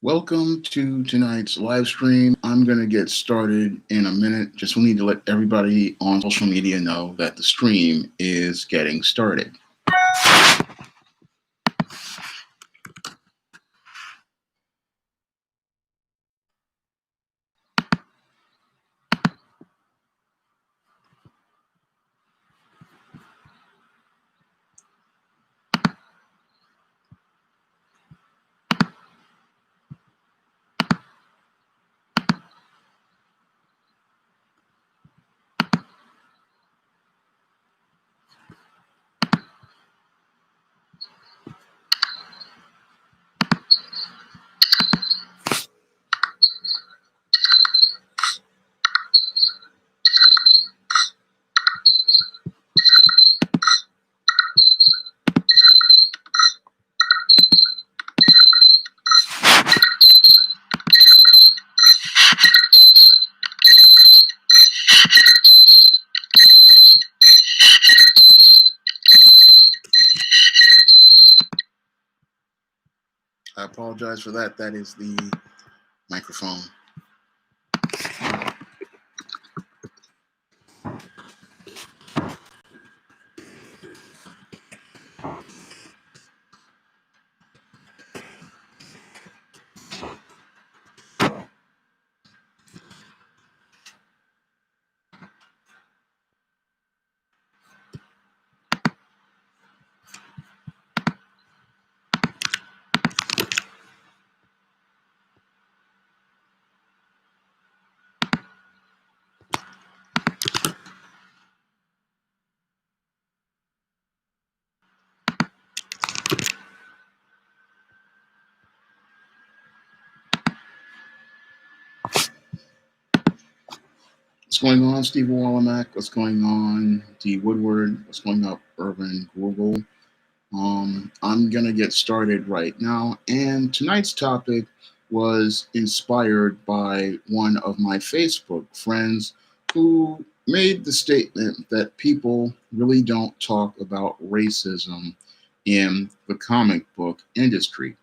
Welcome to tonight's live stream. I'm going to get started in a minute. Just need to let everybody on social media know that the stream is getting started. I apologize for that. That is the microphone. What's going on, Steve Wallamack? What's going on, D. Woodward? What's going on, Urban Google? I'm going to get started right now. And tonight's topic was inspired by one of my Facebook friends who made the statement that people really don't talk about racism in the comic book industry.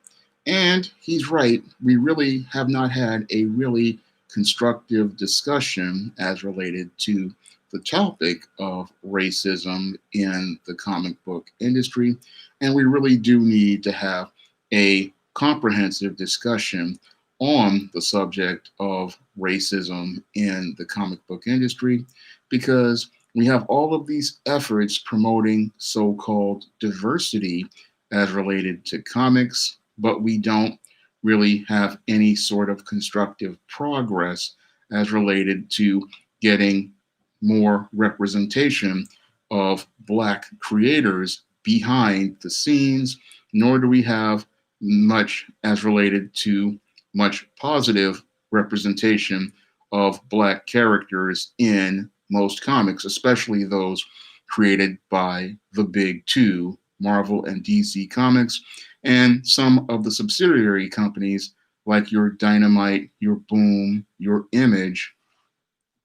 And he's right. We really have not had a really constructive discussion as related to the topic of racism in the comic book industry. And we really do need to have a comprehensive discussion on the subject of racism in the comic book industry because we have all of these efforts promoting so called diversity as related to comics, but we don't really have any sort of constructive progress as related to getting more representation of Black creators behind the scenes, nor do we have much as related to much positive representation of Black characters in most comics, especially those created by the big two, Marvel and DC Comics, and some of the subsidiary companies like your Dynamite, your Boom, your Image,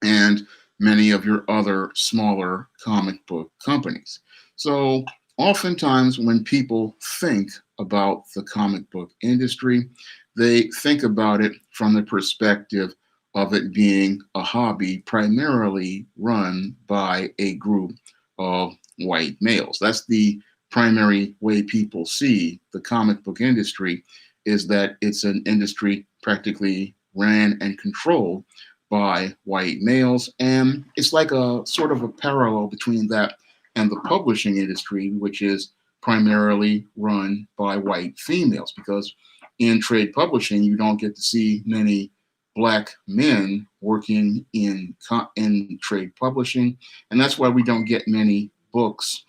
and many of your other smaller comic book companies. So, oftentimes, when people think about the comic book industry, they think about it from the perspective of it being a hobby primarily run by a group of white males. That's the primary way people see the comic book industry, is that it's an industry practically ran and controlled by white males. And it's like a sort of a parallel between that and the publishing industry, which is primarily run by white females, because in trade publishing, you don't get to see many Black men working in trade publishing. And that's why we don't get many books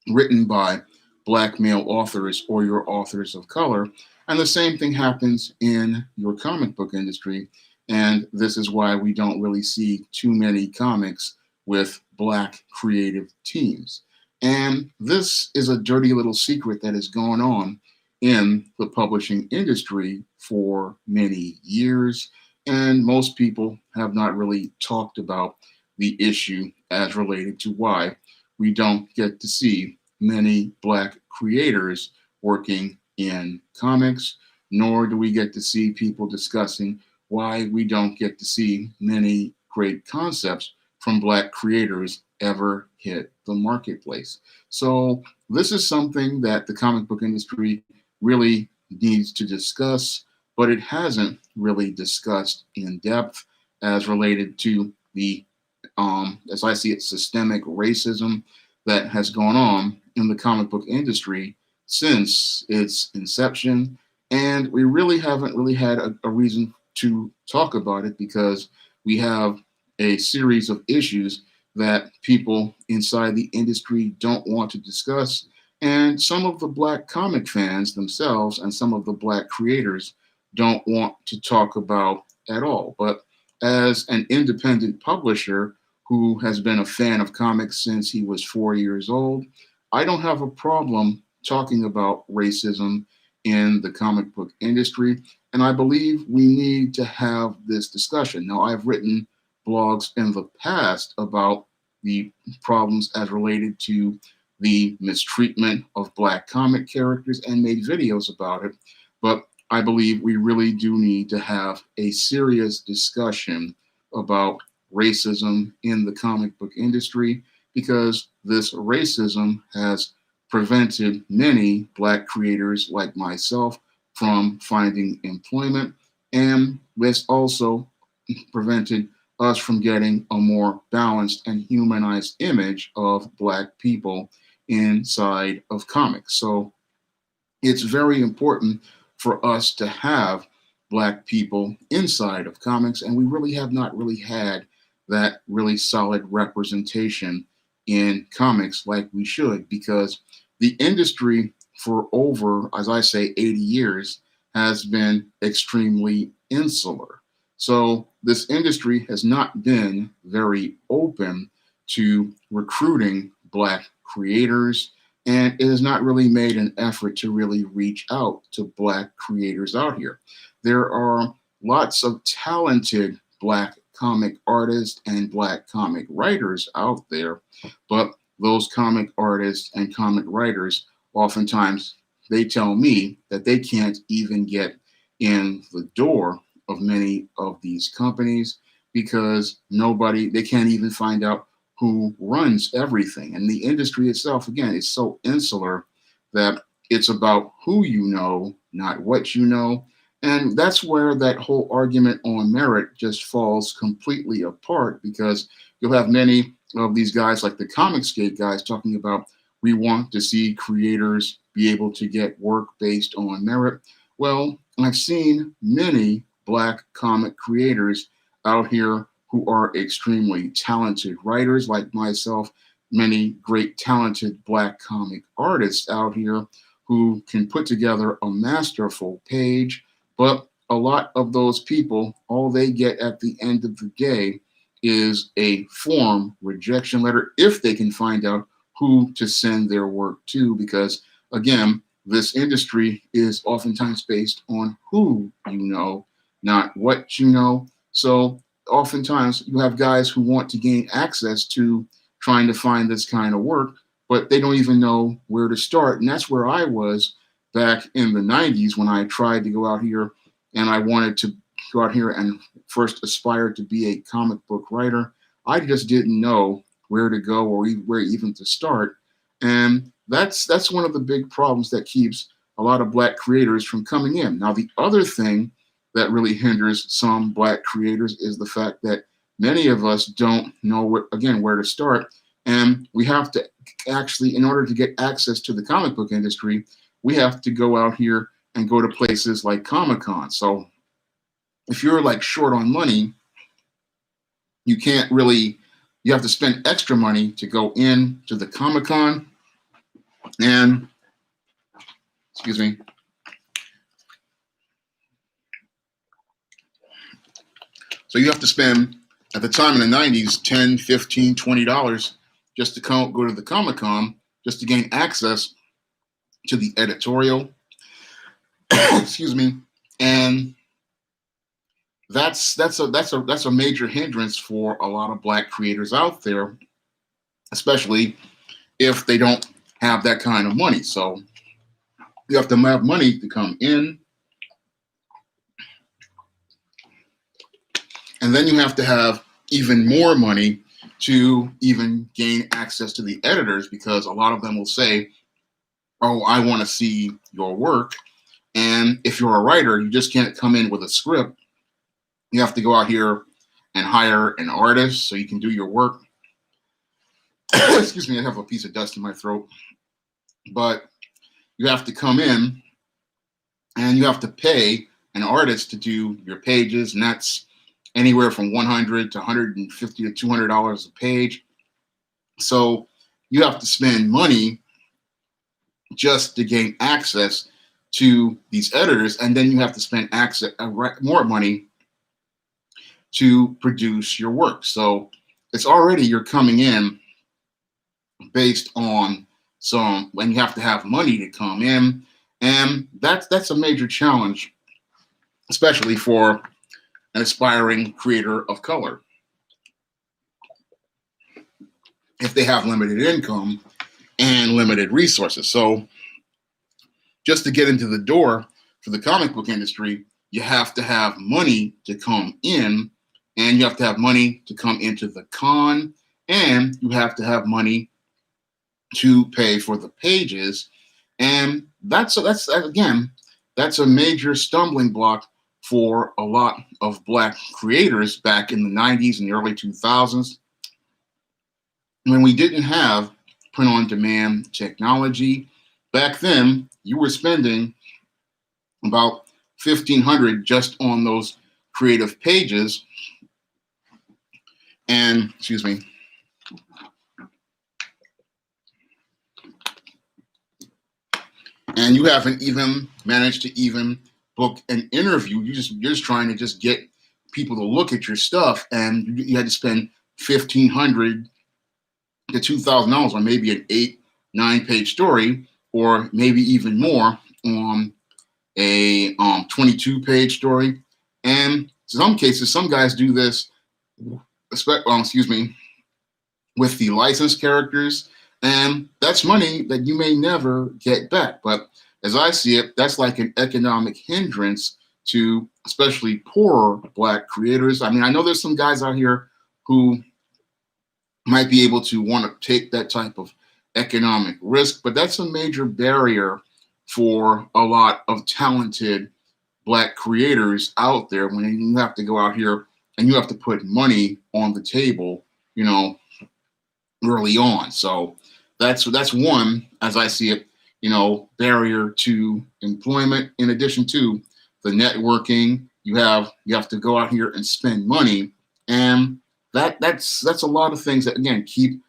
written by Black male authors or your authors of color. And the same thing happens in your comic book industry. And this is why we don't really see too many comics with Black creative teams. And this is a dirty little secret that has gone on in the publishing industry for many years. And most people have not really talked about the issue as related to why we don't get to see many Black creators working in comics, nor do we get to see people discussing why we don't get to see many great concepts from Black creators ever hit the marketplace. So this is something that the comic book industry really needs to discuss, but it hasn't really discussed in depth as related to the, as I see it, systemic racism that has gone on in the comic book industry since its inception. And we really haven't really had a reason to talk about it because we have a series of issues that people inside the industry don't want to discuss. And some of the Black comic fans themselves and some of the Black creators don't want to talk about at all. But as an independent publisher who has been a fan of comics since he was 4 years old, I don't have a problem talking about racism in the comic book industry. And I believe we need to have this discussion. Now, I've written blogs in the past about the problems as related to the mistreatment of Black comic characters and made videos about it. But I believe we really do need to have a serious discussion about racism in the comic book industry because this racism has prevented many Black creators like myself from finding employment, and this also prevented us from getting a more balanced and humanized image of Black people inside of comics. So it's very important for us to have Black people inside of comics, and we really have not really had that really solid representation in comics like we should, because the industry for over, as I say, 80 years has been extremely insular. So this industry has not been very open to recruiting Black creators, and it has not really made an effort to really reach out to Black creators out here. There are lots of talented Black comic artists and Black comic writers out there, but those comic artists and comic writers, oftentimes they tell me that they can't even get in the door of many of these companies because they can't even find out who runs everything. And the industry itself, again, is so insular that it's about who you know, not what you know. And that's where that whole argument on merit just falls completely apart, because you'll have many of these guys like the Comicsgate guys talking about we want to see creators be able to get work based on merit. Well, I've seen many Black comic creators out here who are extremely talented writers like myself, many great talented Black comic artists out here who can put together a masterful page, but a lot of those people, all they get at the end of the day is a form rejection letter if they can find out who to send their work to, because again, this industry is oftentimes based on who you know, not what you know. So oftentimes you have guys who want to gain access to trying to find this kind of work, but they don't even know where to start. And that's where I was back in the 90s when I tried to go out here and I wanted to go out here and first aspire to be a comic book writer. I just didn't know where to go or where even to start. And that's one of the big problems that keeps a lot of Black creators from coming in. Now, the other thing that really hinders some Black creators is the fact that many of us don't know where to start. And we have to actually, in order to get access to the comic book industry, we have to go out here and go to places like Comic-Con. So if you're like short on money, you can't really, you have to spend extra money to go in to the Comic-Con. And, excuse me, so you have to spend, at the time in the 90s, $10, $15, $20 just to go to the Comic-Con, just to gain access to the editorial. Excuse me. And that's a major hindrance for a lot of Black creators out there, especially if they don't have that kind of money. So you have to have money to come in, And then you have to have even more money to even gain access to the editors, because a lot of them will say, oh, I want to see your work. And if you're a writer, you just can't come in with a script. You have to go out here and hire an artist so you can do your work. Excuse me, I have a piece of dust in my throat. But you have to come in and you have to pay an artist to do your pages, and that's anywhere from $100 to $150 to $200 a page. So you have to spend money just to gain access to these editors, and then you have to spend more money to produce your work. So it's already, you're coming in based on some, when you have to have money to come in, and that's a major challenge, especially for an aspiring creator of color. If they have limited income and limited resources. So just to get into the door for the comic book industry, you have to have money to come in, and you have to have money to come into the con, and you have to have money to pay for the pages. And that's a major stumbling block for a lot of Black creators back in the 90s and the early 2000s, when we didn't have print-on-demand technology. Back then, you were spending about $1,500 just on those creative pages. And, excuse me, and you haven't even managed to even book an interview. You're just trying to just get people to look at your stuff, and you had to spend $1,500 to $2,000 on maybe an 8-9 page story, or maybe even more on a 22 page story. And in some cases, some guys do this, with the licensed characters, and that's money that you may never get back. But as I see it, that's like an economic hindrance to especially poorer Black creators. I mean, I know there's some guys out here who might be able to want to take that type of economic risk, but that's a major barrier for a lot of talented Black creators out there, when you have to go out here and you have to put money on the table, early on. So that's one, as I see it, barrier to employment. In addition to the networking, you have to go out here and spend money, and that's a lot of things that, again, keep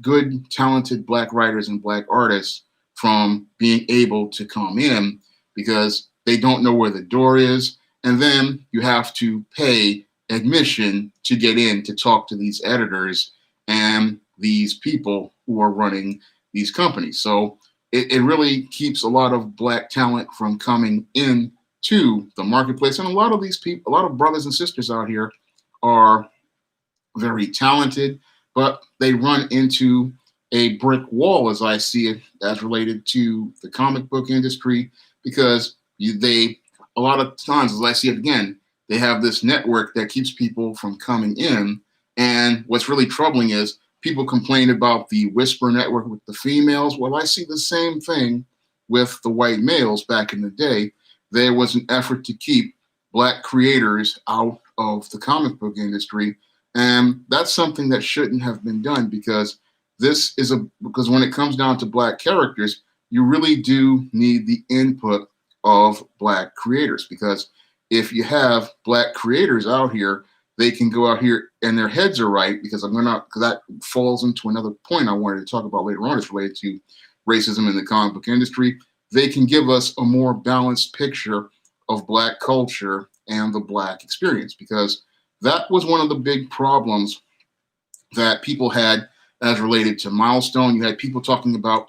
good, talented Black writers and Black artists from being able to come in, because they don't know where the door is, and then you have to pay admission to get in to talk to these editors and these people who are running these companies. So it really keeps a lot of Black talent from coming in to the marketplace. And a lot of these people, a lot of brothers and sisters out here are very talented, but they run into a brick wall, as I see it, as related to the comic book industry, because a lot of times, as I see it again, they have this network that keeps people from coming in. And what's really troubling is people complain about the whisper network with the females. Well, I see the same thing with the white males. Back in the day, there was an effort to keep Black creators out of the comic book industry. And that's something that shouldn't have been done, because because when it comes down to Black characters, you really do need the input of Black creators, because if you have Black creators out here, they can go out here and their heads are right, because that falls into another point I wanted to talk about later on. It's related to racism in the comic book industry. They can give us a more balanced picture of Black culture and the Black experience, because that was one of the big problems that people had as related to Milestone. You had people talking about,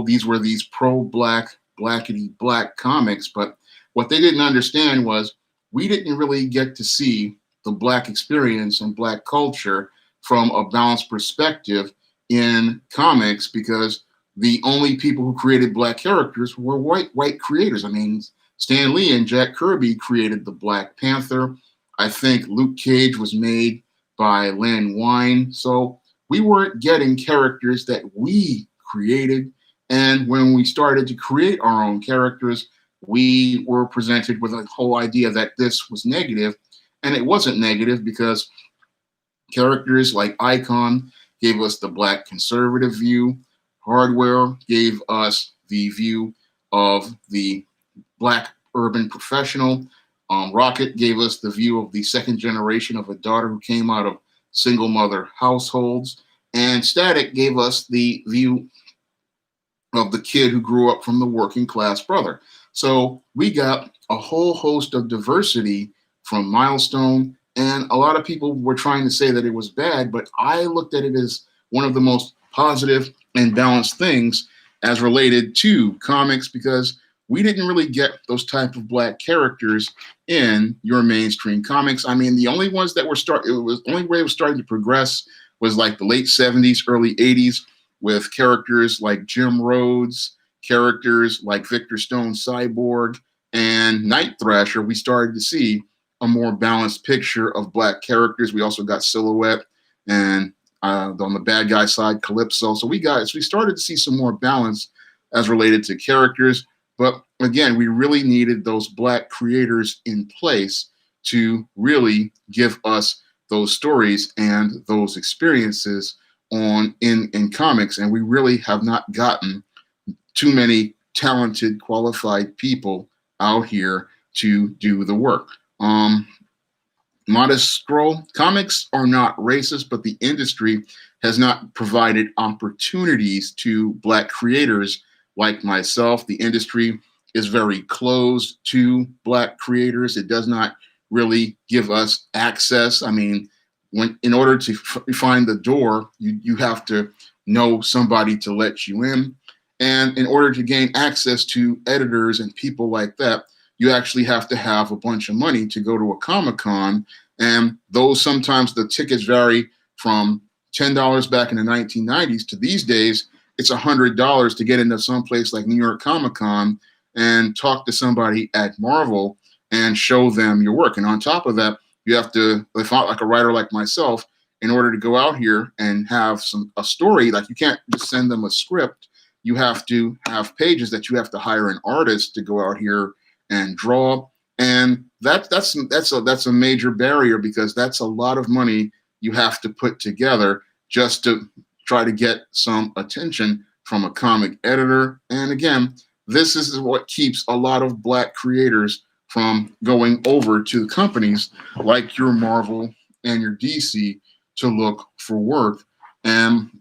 these were these pro-Black, blackety Black comics, but what they didn't understand was we didn't really get to see the Black experience and Black culture from a balanced perspective in comics, because the only people who created Black characters were white creators. I mean, Stan Lee and Jack Kirby created the Black Panther. I think Luke Cage was made by Len Wein. So we weren't getting characters that we created. And when we started to create our own characters, we were presented with a whole idea that this was negative. And it wasn't negative because characters like Icon gave us the black conservative view. Hardware gave us the view of the black urban professional. Rocket gave us the view of the second generation of a daughter who came out of single mother households. And Static gave us the view of the kid who grew up from the working class brother. So we got a whole host of diversity from Milestone. And a lot of people were trying to say that it was bad, but I looked at it as one of the most positive and balanced things as related to comics, because we didn't really get those type of black characters in your mainstream comics. I mean, the only ones that were the only way it was starting to progress was like the late 70s, early 80s, with characters like Jim Rhodes, characters like Victor Stone Cyborg, and Night Thrasher. We started to see a more balanced picture of black characters. We also got Silhouette and on the bad guy side, Calypso. So we started to see some more balance as related to characters. But again, we really needed those black creators in place to really give us those stories and those experiences in comics. And we really have not gotten too many talented, qualified people out here to do the work. Modest scroll, comics are not racist, but the industry has not provided opportunities to black creators like myself. The industry is very closed to black creators. It does not really give us access. I mean, in order to find the door, you have to know somebody to let you in. And in order to gain access to editors and people like that, you actually have to have a bunch of money to go to a Comic-Con. And those sometimes the tickets vary from $10 back in the 1990s to these days, it's $100 to get into some place like New York Comic-Con and talk to somebody at Marvel and show them your work. And on top of that, you have to, if not like a writer like myself, in order to go out here and have a story, like you can't just send them a script. You have to have pages that you have to hire an artist to go out here and draw. And that's a major barrier, because that's a lot of money you have to put together just to try to get some attention from a comic editor. And again, this is what keeps a lot of black creators from going over to companies like your Marvel and your DC to look for work. And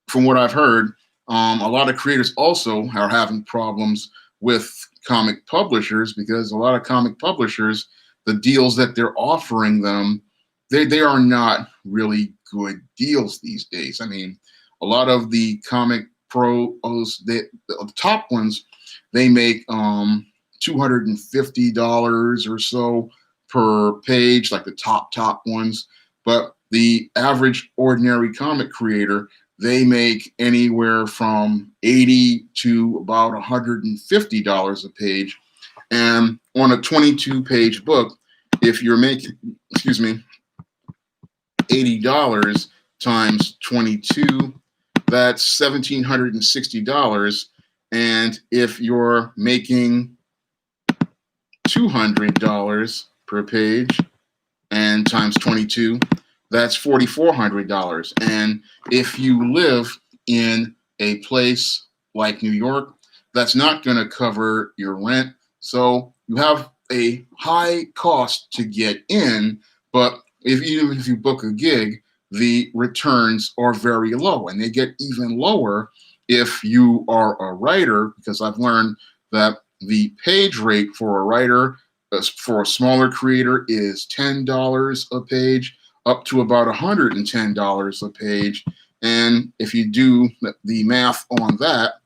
from what I've heard, a lot of creators also are having problems with comic publishers, because a lot of comic publishers, the deals that they're offering them, they are not really good deals these days. I mean, a lot of the comic pros, the top ones, they make $250 or so per page, like the top ones. But the average ordinary comic creator, they make anywhere from $80 to about $150 a page. And on a 22-page book, if you're making, $80 times 22, that's $1,760. And if you're making $200 per page and times 22, that's $4,400. And if you live in a place like New York, that's not going to cover your rent. So you have a high cost to get in, but even if you book a gig, the returns are very low, and they get even lower if you are a writer, because I've learned that the page rate for a writer, for a smaller creator, is $10 a page, up to about $110 a page. And if you do the math on that,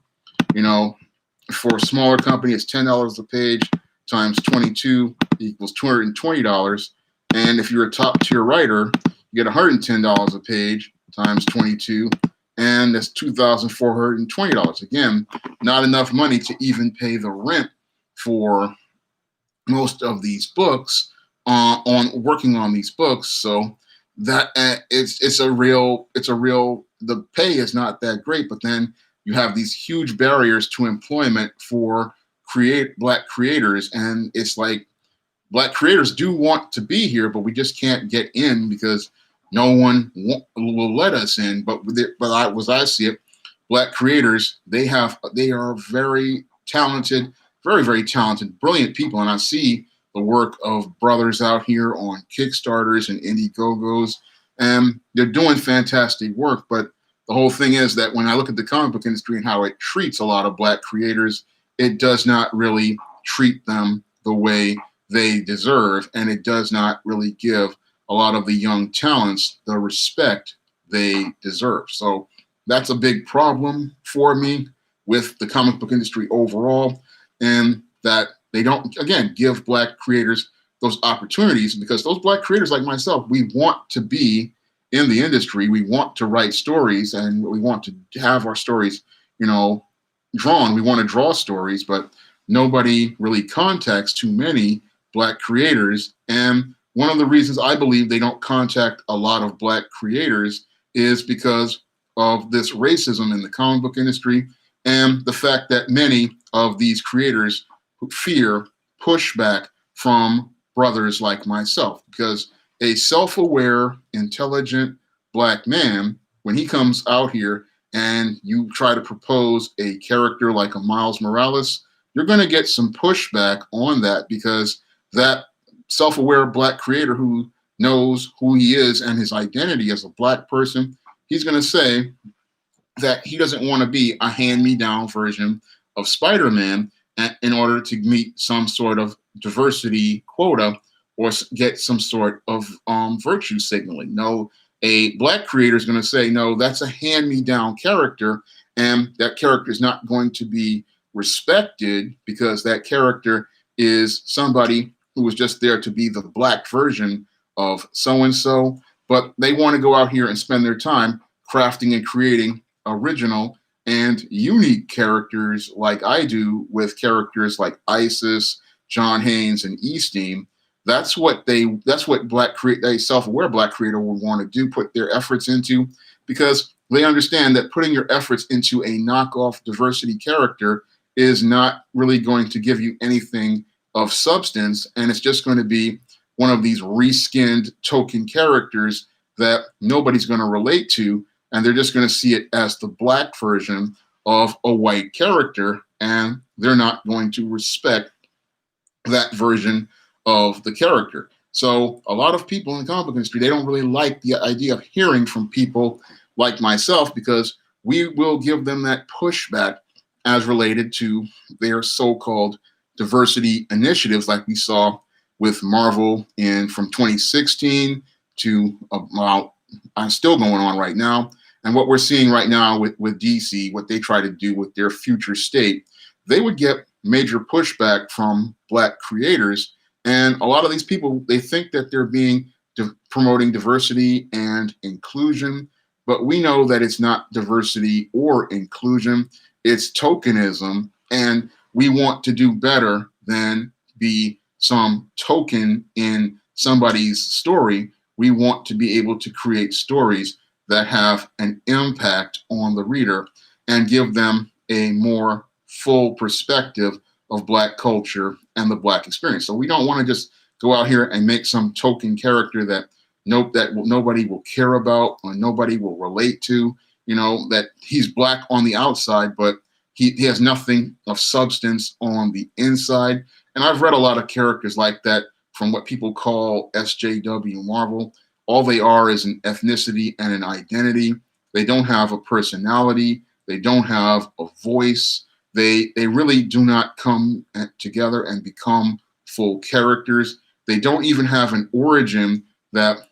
for a smaller company, it's $10 a page times 22 equals $220. And if you're a top tier writer, you get $110 a page times 22, and that's $2,420. Again, not enough money to even pay the rent for most of these books. on working on these books. So that it's a real the pay is not that great, but then you have these huge barriers to employment for black creators, and it's like black creators do want to be here, but we just can't get in because no one will let us in. As I see it, black creators they are very talented, very talented, brilliant people, and I see the work of brothers out here on Kickstarters and Indiegogos, and they're doing fantastic work. But the whole thing is that when I look at the comic book industry and how it treats a lot of black creators, it does not really treat them the way they deserve, and it does not really give a lot of the young talents the respect they deserve. So that's a big problem for me with the comic book industry overall, and that they don't, again, give black creators those opportunities, because those black creators like myself, we want to be in the industry. We want to write stories, and we want to have our stories, drawn. We want to draw stories, but nobody really contacts too many black creators. And one of the reasons I believe they don't contact a lot of black creators is because of this racism in the comic book industry, and the fact that many of these creators fear pushback from brothers like myself, because a self-aware, intelligent black man, when he comes out here and you try to propose a character like a Miles Morales, you're going to get some pushback on that, because that self-aware black creator who knows who he is and his identity as a black person, he's going to say that he doesn't want to be a hand-me-down version of Spider-Man in order to meet some sort of diversity quota or get some sort of virtue signaling. No, a black creator is going to say, no, that's a hand-me-down character, and that character is not going to be respected because that character is somebody who was just there to be the black version of so-and-so, but they want to go out here and spend their time crafting and creating original and unique characters like I do with characters like Isis, John Haynes, and Eaststein. That's what a self-aware black creator would want to do, put their efforts into, because they understand that putting your efforts into a knockoff diversity character is not really going to give you anything of substance, and it's just going to be one of these reskinned token characters that nobody's going to relate to, and they're just going to see it as the black version of a white character, and they're not going to respect that version of the character. So a lot of people in the comic book industry, they don't really like the idea of hearing from people like myself, because we will give them that pushback as related to their so-called diversity initiatives, like we saw with Marvel from 2016 to still going on right now. And what we're seeing right now with DC, what they try to do with their future state, they would get major pushback from black creators. And a lot of these people, they think that they're promoting diversity and inclusion, but we know that it's not diversity or inclusion, it's tokenism. And we want to do better than be some token in somebody's story. We want to be able to create stories that have an impact on the reader and give them a more full perspective of black culture and the black experience. So we don't want to just go out here and make some token character that nobody will care about or nobody will relate to, that he's black on the outside, but he has nothing of substance on the inside. And I've read a lot of characters like that from what people call SJW Marvel. All they are is an ethnicity and an identity. They don't have a personality. They don't have a voice. They really do not come together and become full characters. They don't even have an origin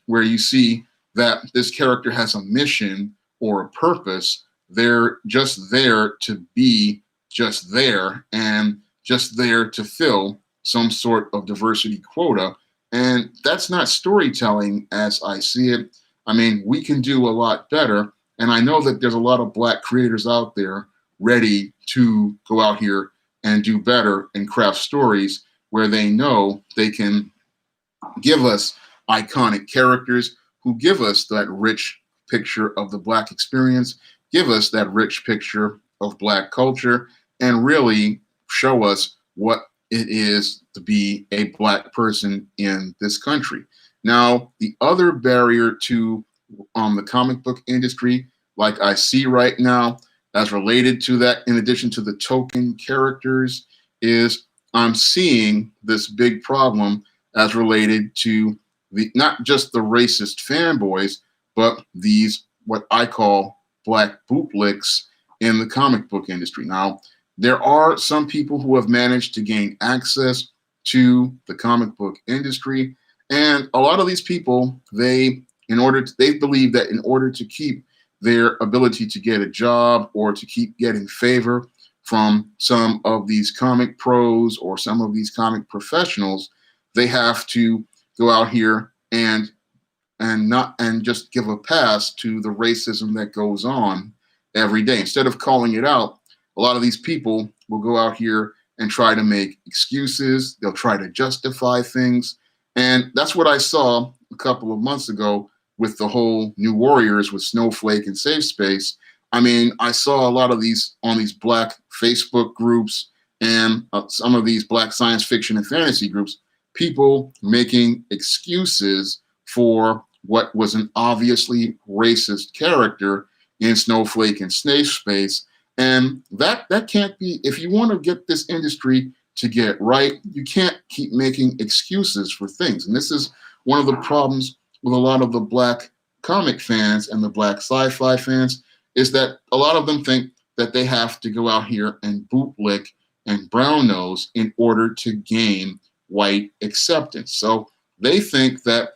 where you see that this character has a mission or a purpose. They're just there to be just there and just there to fill some sort of diversity quota. And that's not storytelling as I see it. I mean, we can do a lot better. And I know that there's a lot of black creators out there ready to go out here and do better and craft stories where they know they can give us iconic characters who give us that rich picture of the Black experience, give us that rich picture of Black culture, and really show us what it is to be a Black person in this country. Now, the other barrier to the comic book industry, like I see right now, as related to that, in addition to the token characters, is I'm seeing this big problem as related to the not just the racist fanboys, but these what I call Black bootlicks in the comic book industry. Now, there are some people who have managed to gain access to the comic book industry, and a lot of these people, they believe that in order to keep their ability to get a job or to keep getting favor from some of these comic pros or some of these comic professionals, they have to go out here and just give a pass to the racism that goes on every day. Instead of calling it out, a lot of these people will go out here and try to make excuses. They'll try to justify things. And that's what I saw a couple of months ago with the whole New Warriors with Snowflake and Safe Space. I mean, I saw a lot of these on these Black Facebook groups and some of these Black science fiction and fantasy groups, people making excuses for what was an obviously racist character in Snowflake and Safe Space. And that can't be, if you want to get this industry to get right, you can't keep making excuses for things. And this is one of the problems with a lot of the Black comic fans and the Black sci-fi fans, is that a lot of them think that they have to go out here and bootlick and brown nose in order to gain white acceptance. So they think that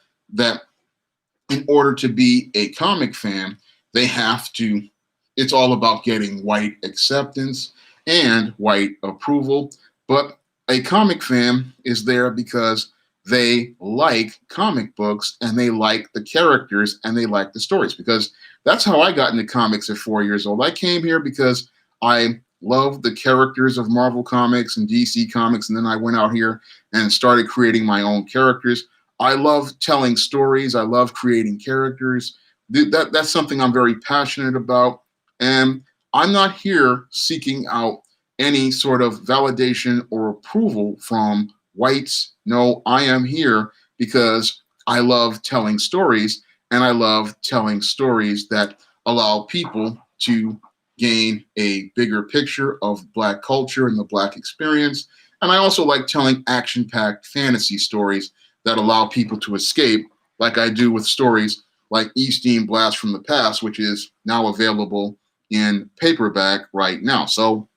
in order to be a comic fan, they have to, it's all about getting white acceptance and white approval. But a comic fan is there because they like comic books and they like the characters and they like the stories, because that's how I got into comics at 4 years old. I came here because I loved the characters of Marvel Comics and DC Comics, and then I went out here and started creating my own characters. I love telling stories. I love creating characters. That's something I'm very passionate about. And I'm not here seeking out any sort of validation or approval from whites. No, I am here because I love telling stories, and I love telling stories that allow people to gain a bigger picture of Black culture and the Black experience. And I also like telling action-packed fantasy stories that allow people to escape, like I do with stories like Eastern Blast from the Past, which is now available in paperback right now. So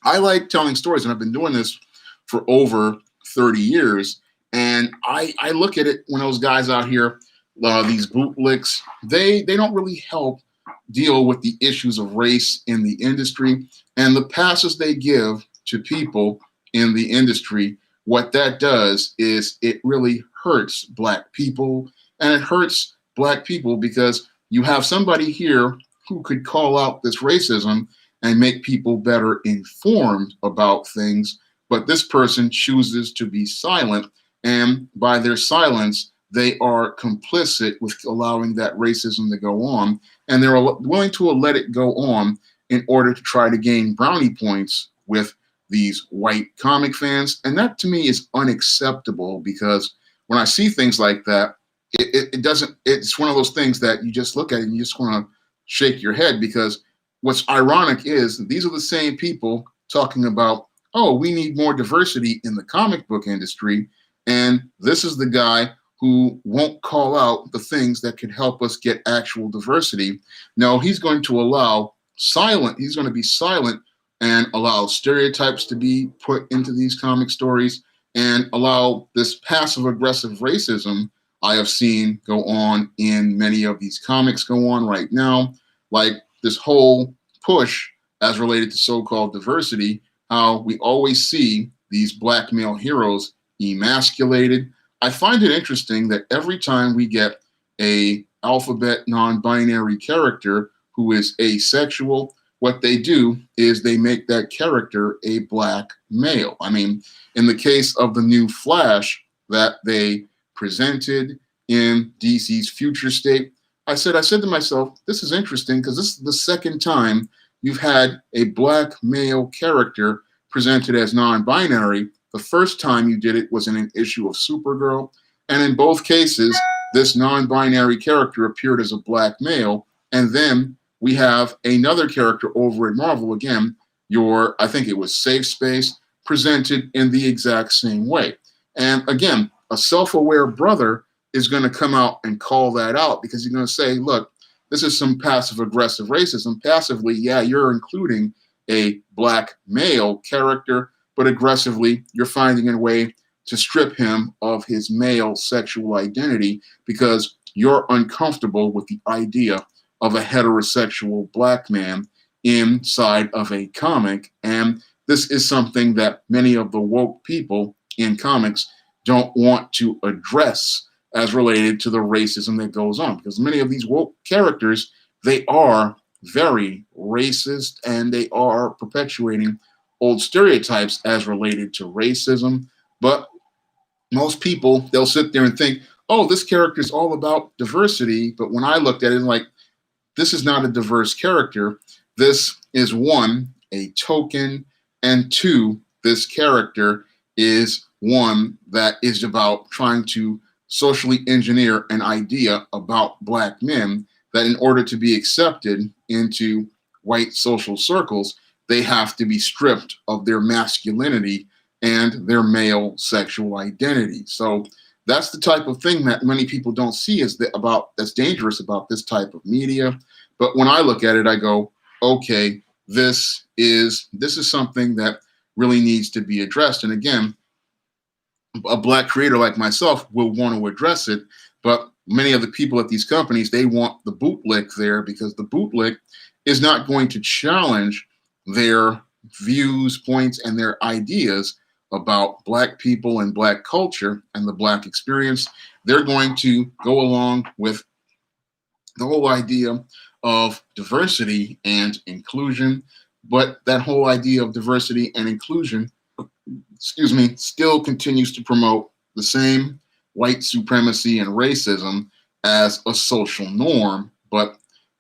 I like telling stories, and I've been doing this for over 30 years. And I look at it when those guys out here, these bootlicks, they don't really help deal with the issues of race in the industry. And the passes they give to people in the industry, what that does is it really hurts Black people. And it hurts Black people because you have somebody here who could call out this racism and make people better informed about things. But this person chooses to be silent. And by their silence, they are complicit with allowing that racism to go on. And they're willing to let it go on in order to try to gain brownie points with these white comic fans. And that to me is unacceptable, because when I see things like that, it doesn't, it's one of those things that you just look at it and you just want to shake your head, because what's ironic is these are the same people talking about, oh, we need more diversity in the comic book industry. And this is the guy who won't call out the things that could help us get actual diversity. No, he's going to he's going to be silent and allow stereotypes to be put into these comic stories and allow this passive aggressive racism I have seen go on in many of these comics go on right now. Like this whole push as related to so-called diversity, how we always see these Black male heroes emasculated. I find it interesting that every time we get a alphabet non-binary character who is asexual, what they do is they make that character a Black male. I mean, in the case of the new Flash that they presented in DC's future state. I said to myself, this is interesting because this is the second time you've had a black male character presented as non-binary. The first time you did it was in an issue of Supergirl, and in both cases, this non-binary character appeared as a black male. And then we have another character over at Marvel, again, I think it was Safe Space, presented in the exact same way. And again, a self-aware brother is going to come out and call that out because he's going to say, look, this is some passive aggressive racism. Passively, yeah, you're including a black male character, but aggressively, you're finding a way to strip him of his male sexual identity because you're uncomfortable with the idea of a heterosexual black man inside of a comic. And this is something that many of the woke people in comics don't want to address as related to the racism that goes on, because many of these woke characters, they are very racist and they are perpetuating old stereotypes as related to racism. But most people, they'll sit there and think, oh, this character is all about diversity. But when I looked at it, like, this is not a diverse character. This is one, a token, and two, this character is one that is about trying to socially engineer an idea about black men that in order to be accepted into white social circles, they have to be stripped of their masculinity and their male sexual identity. So that's the type of thing that many people don't see that's dangerous about this type of media. But when I look at it, I go, okay, this is something that really needs to be addressed. And again, a black creator like myself will want to address it, but many of the people at these companies, they want the bootlick there because the bootlick is not going to challenge their views, points, and their ideas about black people and black culture and the black experience. They're going to go along with the whole idea of diversity and inclusion, but that whole idea of diversity and inclusion, still continues to promote the same white supremacy and racism as a social norm. But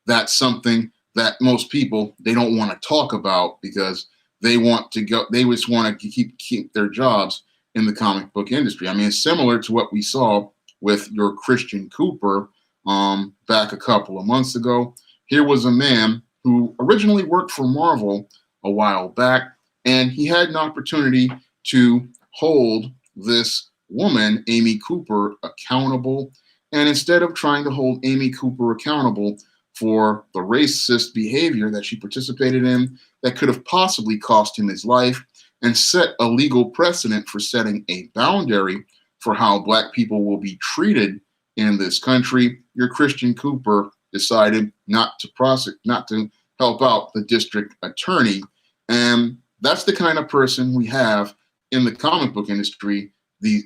that's something that most people, they don't want to talk about because they just want to keep their jobs in the comic book industry. I mean, it's similar to what we saw with your Christian Cooper back a couple of months ago. Here was a man who originally worked for Marvel a while back, and he had an opportunity to hold this woman, Amy Cooper, accountable. And instead of trying to hold Amy Cooper accountable for the racist behavior that she participated in that could have possibly cost him his life and set a legal precedent for setting a boundary for how black people will be treated in this country, your Christian Cooper decided not to help out the district attorney. And that's the kind of person we have in the comic book industry.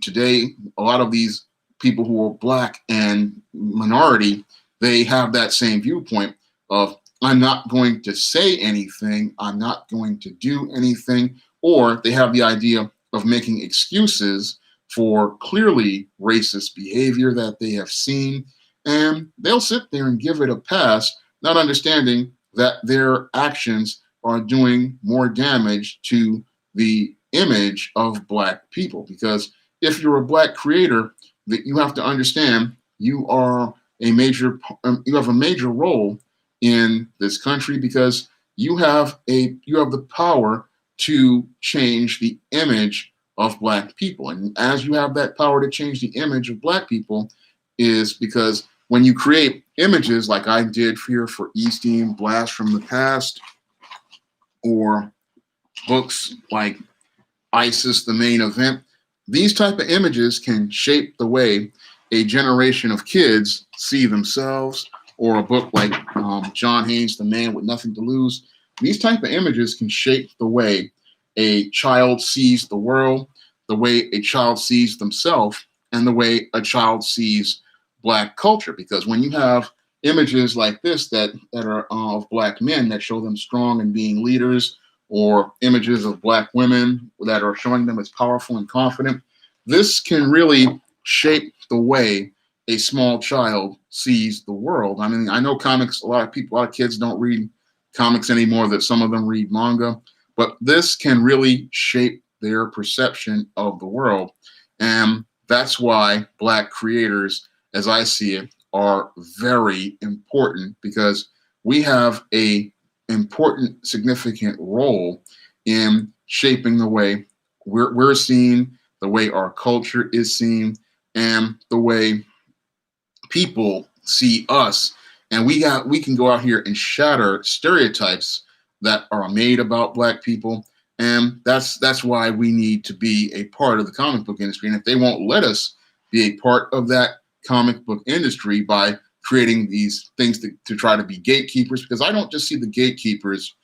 Today, a lot of these people who are black and minority, they have that same viewpoint of, I'm not going to say anything, I'm not going to do anything, or they have the idea of making excuses for clearly racist behavior that they have seen, and they'll sit there and give it a pass, not understanding that their actions are doing more damage to the image of black people. Because if you're a black creator, that you have to understand you have a major role in this country because you have the power to change the image of black people. And as you have that power to change the image of black people is because when you create images like I did here for E-Steam, Blast from the Past, or books like ISIS, the Main Event, these type of images can shape the way a generation of kids see themselves, or a book like John Haynes, The Man with Nothing to Lose. These type of images can shape the way a child sees the world, the way a child sees themselves, and the way a child sees black culture. Because when you have images like this that are of black men that show them strong and being leaders, or images of black women that are showing them as powerful and confident, this can really shape the way a small child sees the world. I mean, I know comics, a lot of kids don't read comics anymore, that some of them read manga, but this can really shape their perception of the world. And that's why Black creators, as I see it, are very important, because we have a important, significant role in shaping the way we're seen, the way our culture is seen, and the way people see us. And we can go out here and shatter stereotypes that are made about Black people. And that's why we need to be a part of the comic book industry. And if they won't let us be a part of that comic book industry by creating these things to try to be gatekeepers, because I don't just see the gatekeepers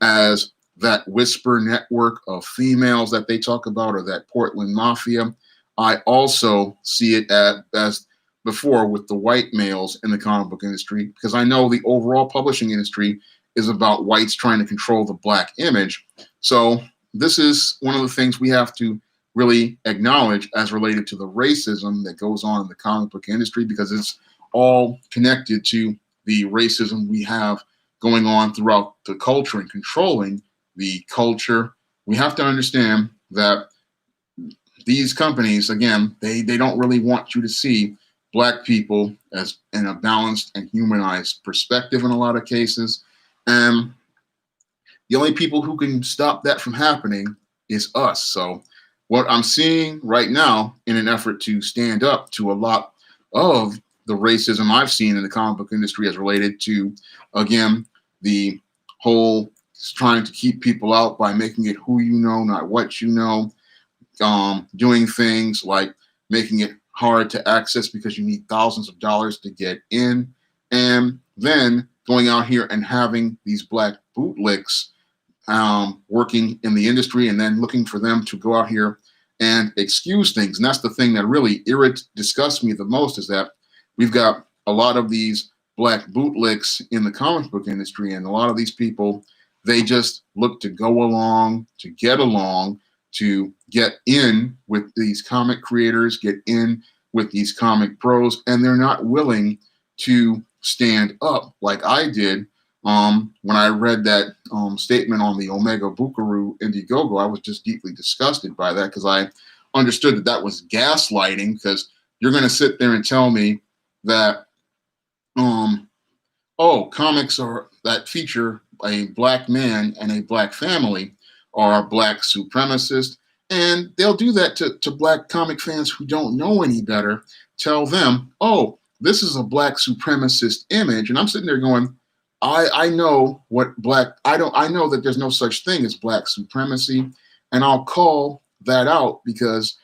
as that whisper network of females that they talk about, or that Portland mafia. I also see it as before with the white males in the comic book industry, because I know the overall publishing industry is about whites trying to control the Black image. So this is one of the things we have to really acknowledge as related to the racism that goes on in the comic book industry, because it's all connected to the racism we have going on throughout the culture and controlling the culture. We have to understand that these companies, again, they don't really want you to see Black people as in a balanced and humanized perspective in a lot of cases. And the only people who can stop that from happening is us. So what I'm seeing right now, in an effort to stand up to a lot of the racism I've seen in the comic book industry as related to, again, the whole trying to keep people out by making it who you know, not what you know, doing things like making it hard to access because you need thousands of dollars to get in, and then going out here and having these Black bootlicks working in the industry, and then looking for them to go out here and excuse things. And that's the thing that really disgusts me the most, is that we've got a lot of these Black bootlicks in the comic book industry, and a lot of these people, they just look to go along, to get along, to get in with these comic creators, get in with these comic pros, and they're not willing to stand up like I did. When I read that statement on the Omega Bukaru Indiegogo, I was just deeply disgusted by that, because I understood that that was gaslighting, because you're going to sit there and tell me that, comics that feature a Black man and a Black family are Black supremacist. And they'll do that to Black comic fans who don't know any better. Tell them, oh, this is a Black supremacist image. And I'm sitting there going, I know I know that there's no such thing as Black supremacy. And I'll call that out, because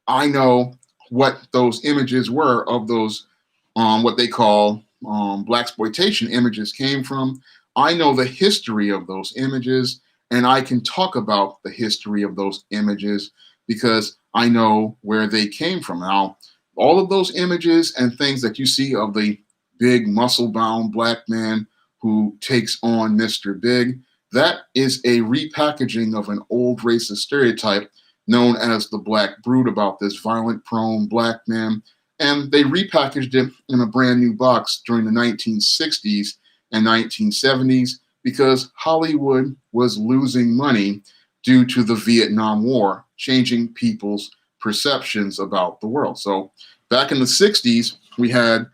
I know what those images were of those, what they call Blaxploitation images came from. I know the history of those images, and I can talk about the history of those images because I know where they came from. Now, all of those images and things that you see of the big muscle-bound Black man who takes on Mr. Big, that is a repackaging of an old racist stereotype known as the Black Brute, about this violent, prone Black man. And they repackaged it in a brand new box during the 1960s and 1970s, because Hollywood was losing money due to the Vietnam War, changing people's perceptions about the world. So back in the 60s, we had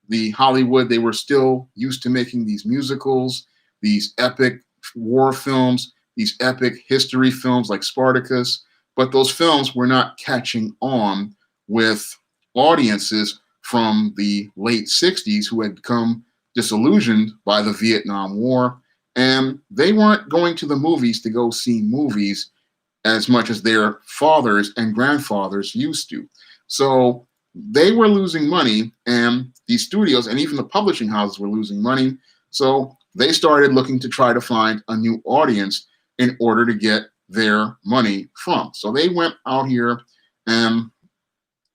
the Hollywood, they were still used to making these musicals, these epic war films, these epic history films like Spartacus, but those films were not catching on with audiences from the late 60s who had become disillusioned by the Vietnam War, and they weren't going to the movies to go see movies as much as their fathers and grandfathers used to. So they were losing money, and these studios and even the publishing houses were losing money. So they started looking to try to find a new audience in order to get their money from. So they went out here and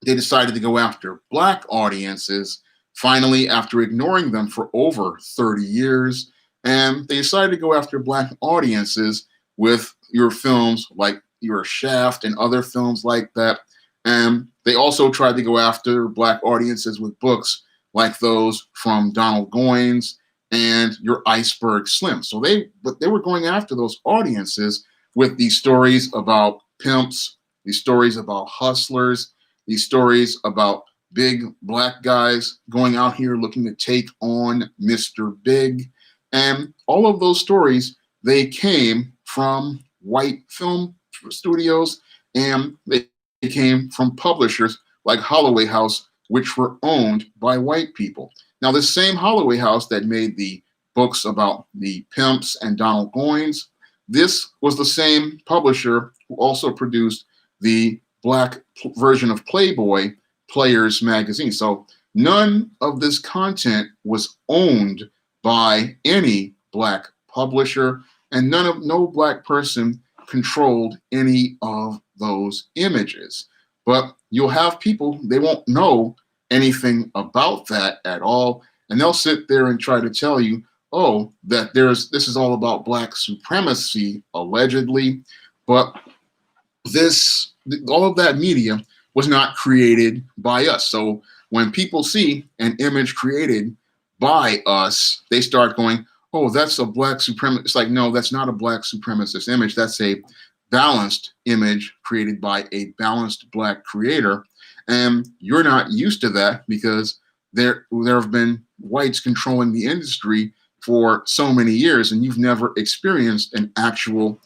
they decided to go after Black audiences, finally, after ignoring them for over 30 years. And they decided to go after Black audiences with your films like your Shaft and other films like that. And They also tried to go after black audiences with books like those from Donald Goines and Your Iceberg Slim. So they were going after those audiences with these stories about pimps, these stories about hustlers, these stories about big black guys going out here looking to take on Mr. Big. And all of those stories, they came from white film studios, and they came from publishers like Holloway House, which were owned by white people. Now, this same Holloway House that made the books about the pimps and Donald Goines, this was the same publisher who also produced the black version of Playboy, Players magazine. So none of this content was owned by any black publisher, and no black person controlled any of those images. But you'll have people, they won't know anything about that at all, and they'll sit there and try to tell you, oh, that this is all about black supremacy, allegedly. But all of that media was not created by us. So when people see an image created by us, they start going, oh, that's a black supremacist. It's like, no, that's not a black supremacist image. That's a balanced image created by a balanced black creator. And you're not used to that because there have been whites controlling the industry for so many years, and you've never experienced an actual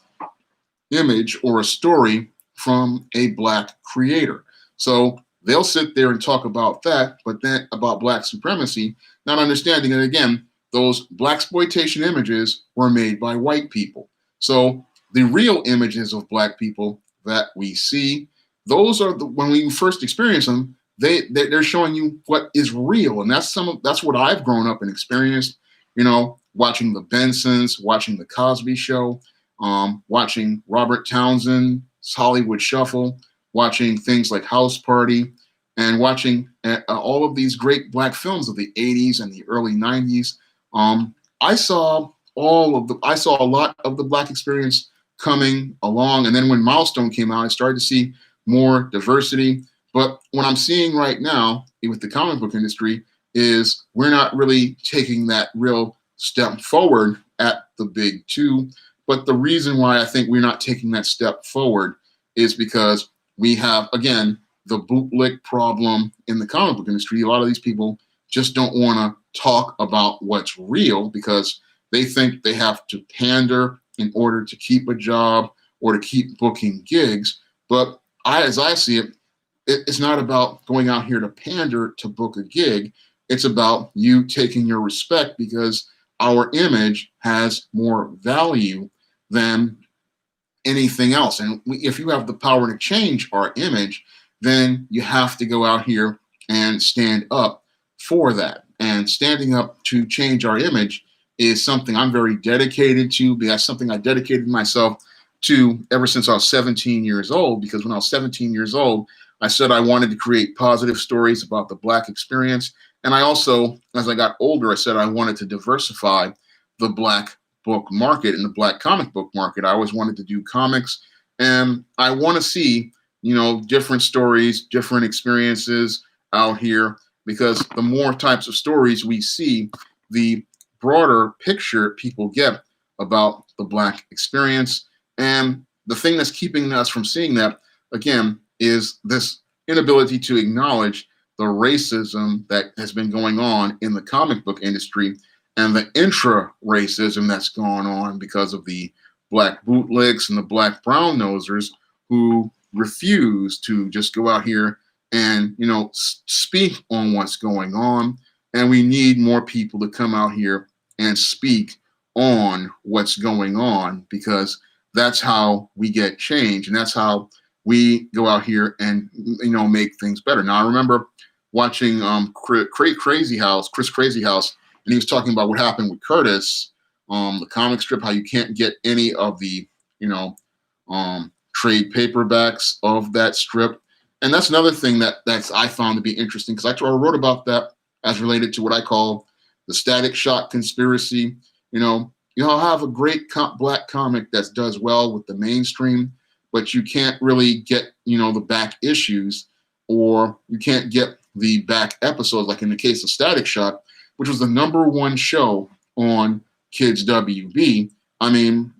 image or a story from a black creator. So they'll sit there and talk about that, but then about black supremacy, not understanding that, again, those blaxploitation images were made by white people. So the real images of black people that we see, those are when we first experience them, they're showing you what is real, and that's what I've grown up and experienced. Watching the Bensons, watching the Cosby Show, watching Robert Townsend's Hollywood Shuffle, watching things like House Party, and watching all of these great black films of the 80s and the early 90s. I saw a lot of the black experience coming along, and then when Milestone came out, I started to see more diversity. But what I'm seeing right now with the comic book industry is we're not really taking that real step forward at the big two. But the reason why I think we're not taking that step forward is because we have, again, the bootlick problem in the comic book industry. A lot of these people just don't want to talk about what's real because they think they have to pander in order to keep a job or to keep booking gigs. But as I see it, it's not about going out here to pander to book a gig. It's about you taking your respect because our image has more value than anything else. And if you have the power to change our image, then you have to go out here and stand up for that. And standing up to change our image is something I'm very dedicated to. That's something I dedicated myself to ever since I was 17 years old, because when I was 17 years old, I said I wanted to create positive stories about the black experience. And I also, as I got older, I said I wanted to diversify the black book market and the black comic book market. I always wanted to do comics, and I want to see, different stories, different experiences out here, because the more types of stories we see, the broader picture people get about the black experience. And the thing that's keeping us from seeing that, again, is this inability to acknowledge the racism that has been going on in the comic book industry and the intra-racism that's gone on because of the black bootlicks and the black brown nosers who refuse to just go out here and, speak on what's going on. And we need more people to come out here and speak on what's going on, because that's how we get change, and that's how we go out here and make things better. Now, I remember watching Chris Crazy House, and he was talking about what happened with Curtis, the comic strip, how you can't get any of the trade paperbacks of that strip. And that's another thing that's I found to be interesting, because I wrote about that as related to what I call the Static Shock conspiracy. You'll have a great black comic that does well with the mainstream, but you can't really get, the back issues. or you can't get the back episodes, like in the case of Static Shock, which was the #1 show on Kids WB. I mean,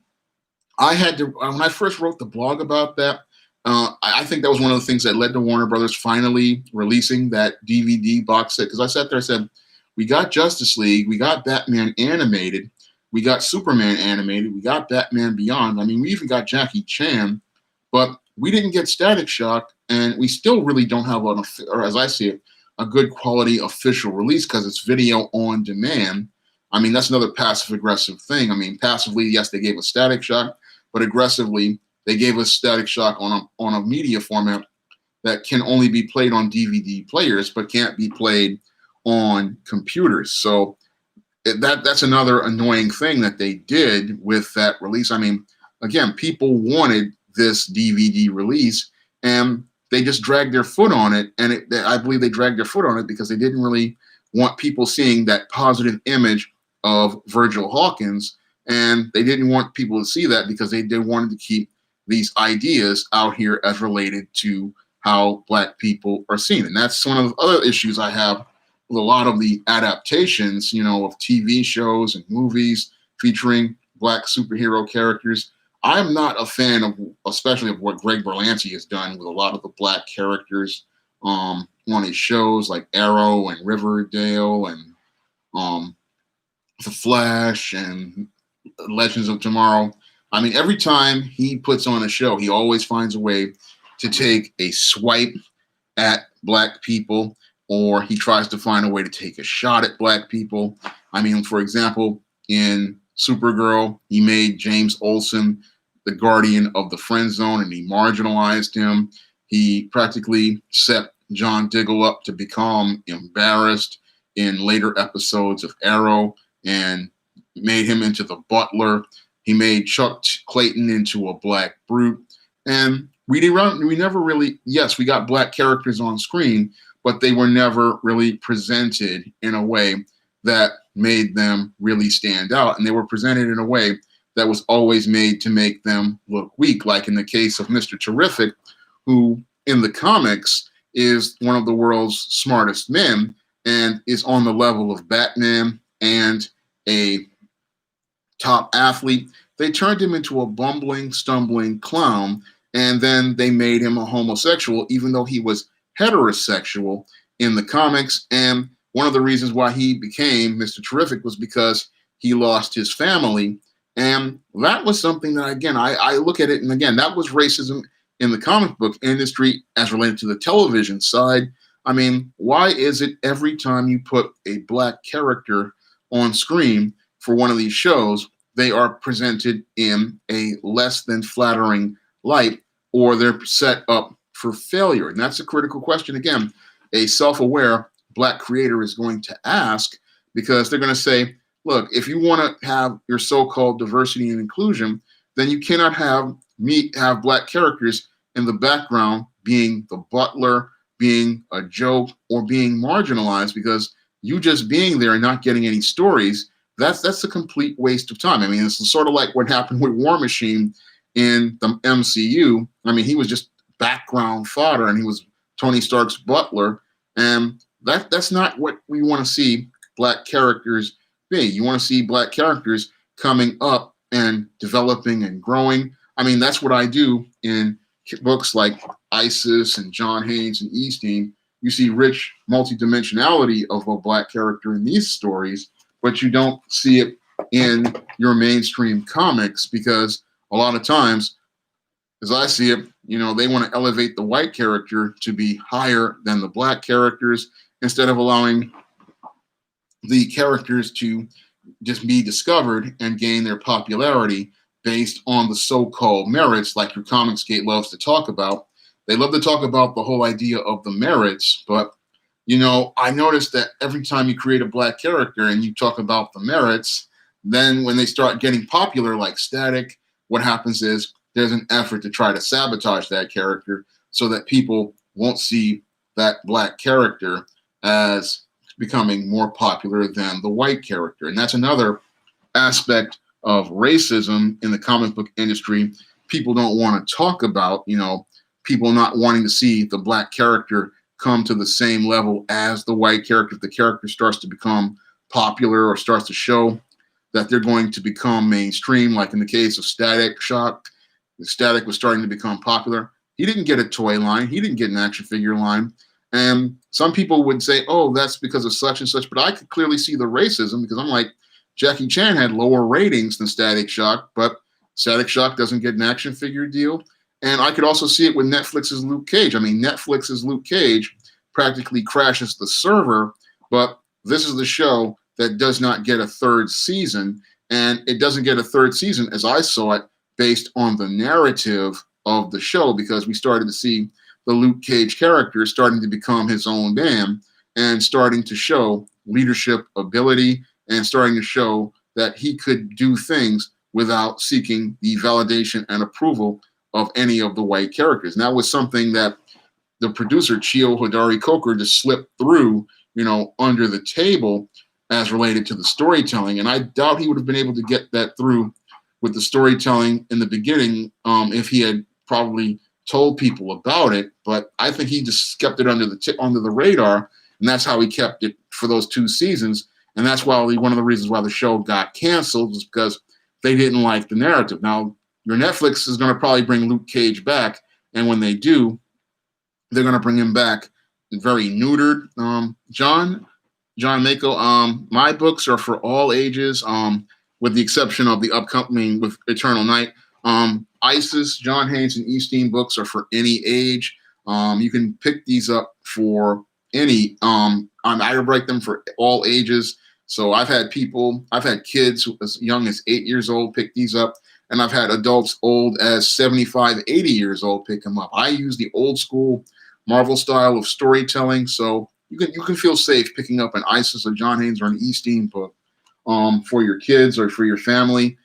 I had to, when I first wrote the blog about that, I think that was one of the things that led to Warner Brothers finally releasing that DVD box set. Because I sat there and said, we got Justice League, we got Batman animated, we got Superman animated, we got Batman Beyond. I mean, we even got Jackie Chan, but we didn't get Static Shock, and we still really don't have or as I see it, a good quality official release because it's video on demand. I mean, that's another passive aggressive thing. I mean, passively, yes, they gave us Static Shock, but aggressively, they gave us Static Shock on a media format that can only be played on DVD players, but can't be played on computers. So that's another annoying thing that they did with that release. I mean, again, people wanted this DVD release, and they just dragged their foot on it. And I believe they dragged their foot on it because they didn't really want people seeing that positive image of Virgil Hawkins, and they didn't want people to see that because they wanted to keep these ideas out here as related to how Black people are seen. And that's one of the other issues I have with a lot of the adaptations, of TV shows and movies featuring Black superhero characters. I'm not a fan of, especially of what Greg Berlanti has done with a lot of the Black characters on his shows like Arrow and Riverdale and The Flash and Legends of Tomorrow. I mean, every time he puts on a show, he always finds a way to take a swipe at Black people, or he tries to find a way to take a shot at Black people. I mean, for example, in Supergirl, he made James Olsen the guardian of the friend zone, and he marginalized him. He practically set John Diggle up to become embarrassed in later episodes of Arrow and made him into the butler. He made Chuck Clayton into a Black brute. And we never really, yes, we got Black characters on screen, but they were never really presented in a way that made them really stand out. And they were presented in a way that was always made to make them look weak, like in the case of Mr. Terrific, who in the comics is one of the world's smartest men and is on the level of Batman and a top athlete. They turned him into a bumbling, stumbling clown, and then they made him a homosexual, even though he was heterosexual in the comics. And one of the reasons why he became Mr. Terrific was because he lost his family. And that was something that, again, I look at it, and again, that was racism in the comic book industry as related to the television side. I mean, why is it every time you put a Black character on screen for one of these shows, they are presented in a less than flattering light, or they're set up for failure? And that's a critical question. Again, a self-aware Black creator is going to ask, because they're going to say, look, if you want to have your so-called diversity and inclusion, then you cannot have Black characters in the background being the butler, being a joke, or being marginalized, because you just being there and not getting any stories, that's a complete waste of time. I mean, it's sort of like what happened with War Machine in the MCU. I mean, he was just background fodder, and he was Tony Stark's butler, and that's not what we want to see Black characters be. You want to see Black characters coming up and developing and growing. I mean, that's what I do in books like Isis and John Haynes and Easting. You see rich multidimensionality of a Black character in these stories, but you don't see it in your mainstream comics, because a lot of times, as I see it, they want to elevate the white character to be higher than the Black characters, instead of allowing the characters to just be discovered and gain their popularity based on the so-called merits, like your Comicsgate loves to talk about. They love to talk about the whole idea of the merits, but I noticed that every time you create a Black character and you talk about the merits, then when they start getting popular like Static, what happens is there's an effort to try to sabotage that character so that people won't see that Black character as becoming more popular than the white character. And that's another aspect of racism in the comic book industry people don't want to talk about, people not wanting to see the Black character come to the same level as the white character. If the character starts to become popular or starts to show that they're going to become mainstream, like in the case of Static Shock, the Static was starting to become popular. He didn't get a toy line. He didn't get an action figure line. And some people would say, oh, that's because of such and such. But I could clearly see the racism, because I'm like, Jackie Chan had lower ratings than Static Shock, but Static Shock doesn't get an action figure deal. And I could also see it with Netflix's Luke Cage. I mean, Netflix's Luke Cage practically crashes the server, but this is the show that does not get a third season. And it doesn't get a third season, as I saw it, based on the narrative of the show, because we started to see the Luke Cage character starting to become his own man and starting to show leadership ability and starting to show that he could do things without seeking the validation and approval of any of the white characters. And that was something that the producer, Chio Hodari Coker, just slipped through, under the table as related to the storytelling. And I doubt he would have been able to get that through with the storytelling in the beginning if he had probably told people about it. But I think he just kept it under the radar, and that's how he kept it for those 2 seasons. And that's why one of the reasons why the show got canceled was because they didn't like the narrative. Now, your Netflix is going to probably bring Luke Cage back, and when they do, they're going to bring him back very neutered. John Mako, my books are for all ages, with the exception of the upcoming with Eternal Night. Isis, John Haynes, and Easteen books are for any age. You can pick these up for any. I write them for all ages. So I've had kids as young as 8 years old pick these up, and I've had adults old as 75, 80 years old pick them up. I use the old school Marvel style of storytelling, so you can feel safe picking up an Isis or John Haynes or an Easteen book for your kids or for your family.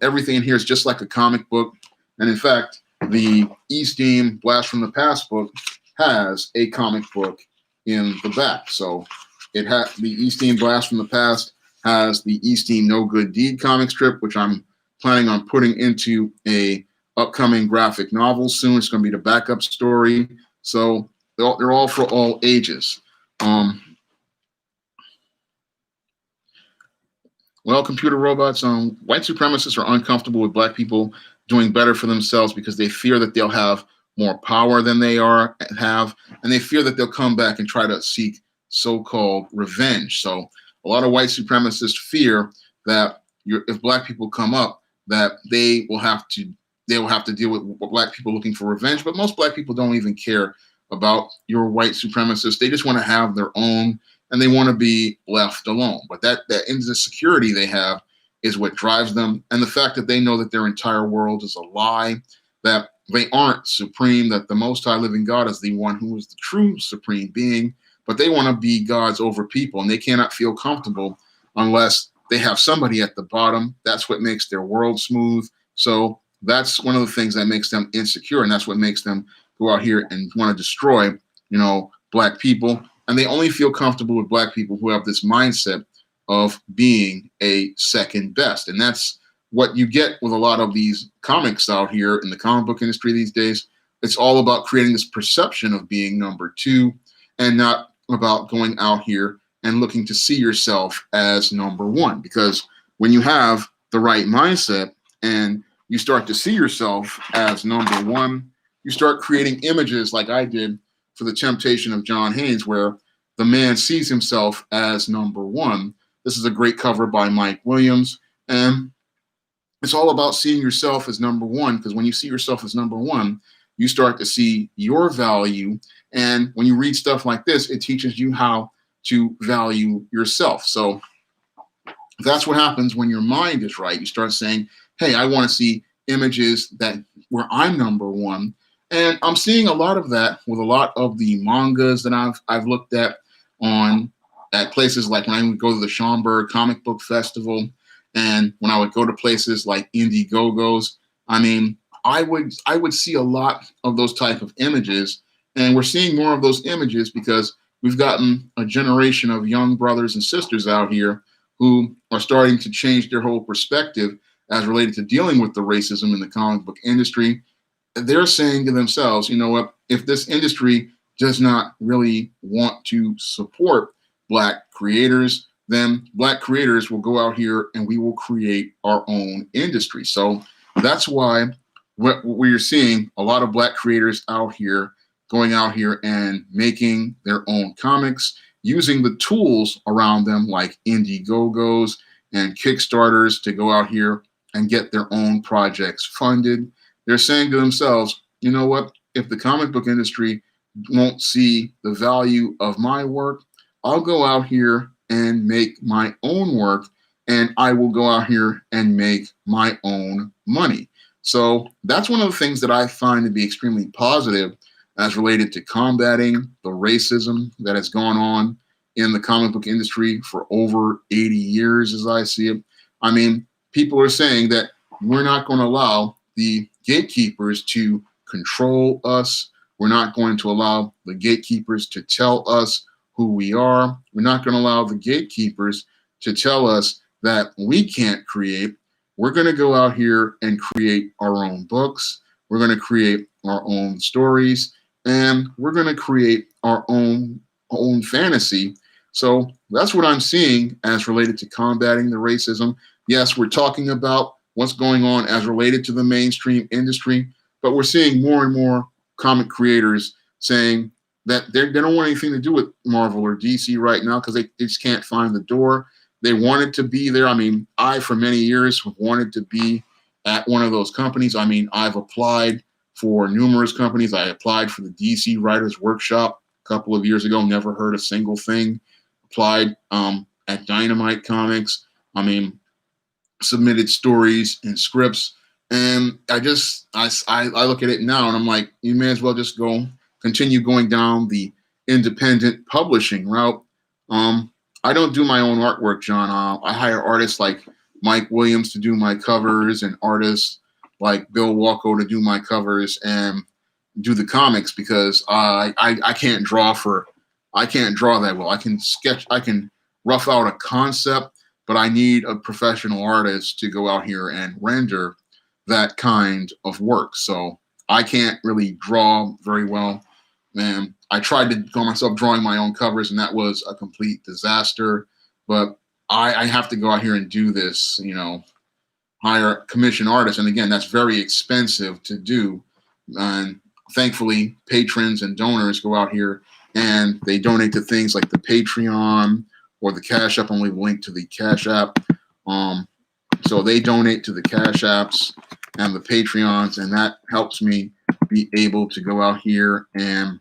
Everything in here is just like a comic book. And in fact, the Easteen Blast from the Past book has a comic book in the back. So the Easteen Blast from the Past has the Easteen No Good Deed comic strip, which I'm planning on putting into a upcoming graphic novel soon. It's going to be the backup story. So they're all for all ages. Well, computer robots, white supremacists are uncomfortable with black people doing better for themselves because they fear that they'll have more power than they have, and they fear that they'll come back and try to seek so-called revenge. So a lot of white supremacists fear that if black people come up, that they will have to deal with black people looking for revenge. But most black people don't even care about your white supremacists. They just want to have their own, and they want to be left alone. But that insecurity they have is what drives them. And the fact that they know that their entire world is a lie, that they aren't supreme, that the Most High living God is the one who is the true supreme being, but they want to be gods over people, and they cannot feel comfortable unless they have somebody at the bottom. That's what makes their world smooth. So that's one of the things that makes them insecure, and that's what makes them go out here and want to destroy, black people. And they only feel comfortable with black people who have this mindset of being a second best. And that's what you get with a lot of these comics out here in the comic book industry these days. It's all about creating this perception of being number two, and not about going out here and looking to see yourself as number one. Because when you have the right mindset and you start to see yourself as number one, you start creating images like I did for The Temptation of John Haynes, where the man sees himself as number one. This is a great cover by Mike Williams. And it's all about seeing yourself as number one, because when you see yourself as number one, you start to see your value. And when you read stuff like this, it teaches you how to value yourself. So that's what happens when your mind is right. You start saying, hey, I want to see images where I'm number one. And I'm seeing a lot of that with a lot of the mangas that I've looked at places like when I would go to the Schaumburg Comic Book Festival, and when I would go to places like Indiegogos. I mean, I would see a lot of those type of images, and we're seeing more of those images because we've gotten a generation of young brothers and sisters out here who are starting to change their whole perspective as related to dealing with the racism in the comic book industry. They're saying to themselves, you know what, if this industry does not really want to support Black creators, then Black creators will go out here and we will create our own industry. So that's why what we're seeing a lot of Black creators out here going out here and making their own comics using the tools around them like Indiegogos and Kickstarters to go out here and get their own projects funded. They're saying to themselves, you know what? If the comic book industry won't see the value of my work, I'll go out here and make my own work, and I will go out here and make my own money. So that's one of the things that I find to be extremely positive as related to combating the racism that has gone on in the comic book industry for over 80 years, as I see it. I mean, people are saying that we're not going to allow the gatekeepers to control us. We're not going to allow the gatekeepers to tell us who we are. We're not going to allow the gatekeepers to tell us that we can't create. We're going to go out here and create our own books. We're going to create our own stories, and we're going to create our own fantasy. So that's what I'm seeing as related to combating the racism. Yes, we're talking about what's going on as related to the mainstream industry, but we're seeing more and more comic creators saying that they don't want anything to do with Marvel or DC right now because they just can't find the door. They wanted to be there. I mean, I, for many years, wanted to be at one of those companies. I mean, I've applied for numerous companies. I applied for the DC Writers Workshop a couple of years ago, never heard a single thing. Applied at Dynamite Comics. I mean, submitted stories and scripts. And I look at it now and I'm like, you may as well just continue going down the independent publishing route. I don't do my own artwork, John. I hire artists like Mike Williams to do my covers and artists like Bill Walko to do my covers and do the comics because I can't draw that well. I can sketch, I can rough out a concept, but I need a professional artist to go out here and render that kind of work. So I can't really draw very well. And I tried to call myself drawing my own covers, and that was a complete disaster. But I have to go out here and do this, hire commission artists. And again, that's very expensive to do. And thankfully, patrons and donors go out here and they donate to things like the Patreon or the Cash App. I'll leave a link to the Cash App. So they donate to the Cash Apps and the Patreons, and that helps me be able to go out here and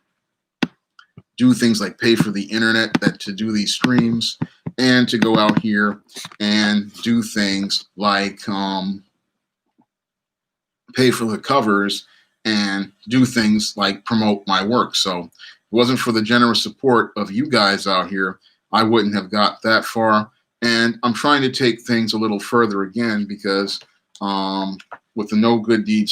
do things like pay for the internet to do these streams, and to go out here and do things like pay for the covers and do things like promote my work. So if it wasn't for the generous support of you guys out here, I wouldn't have got that far. And I'm trying to take things a little further again because with the No Good Deed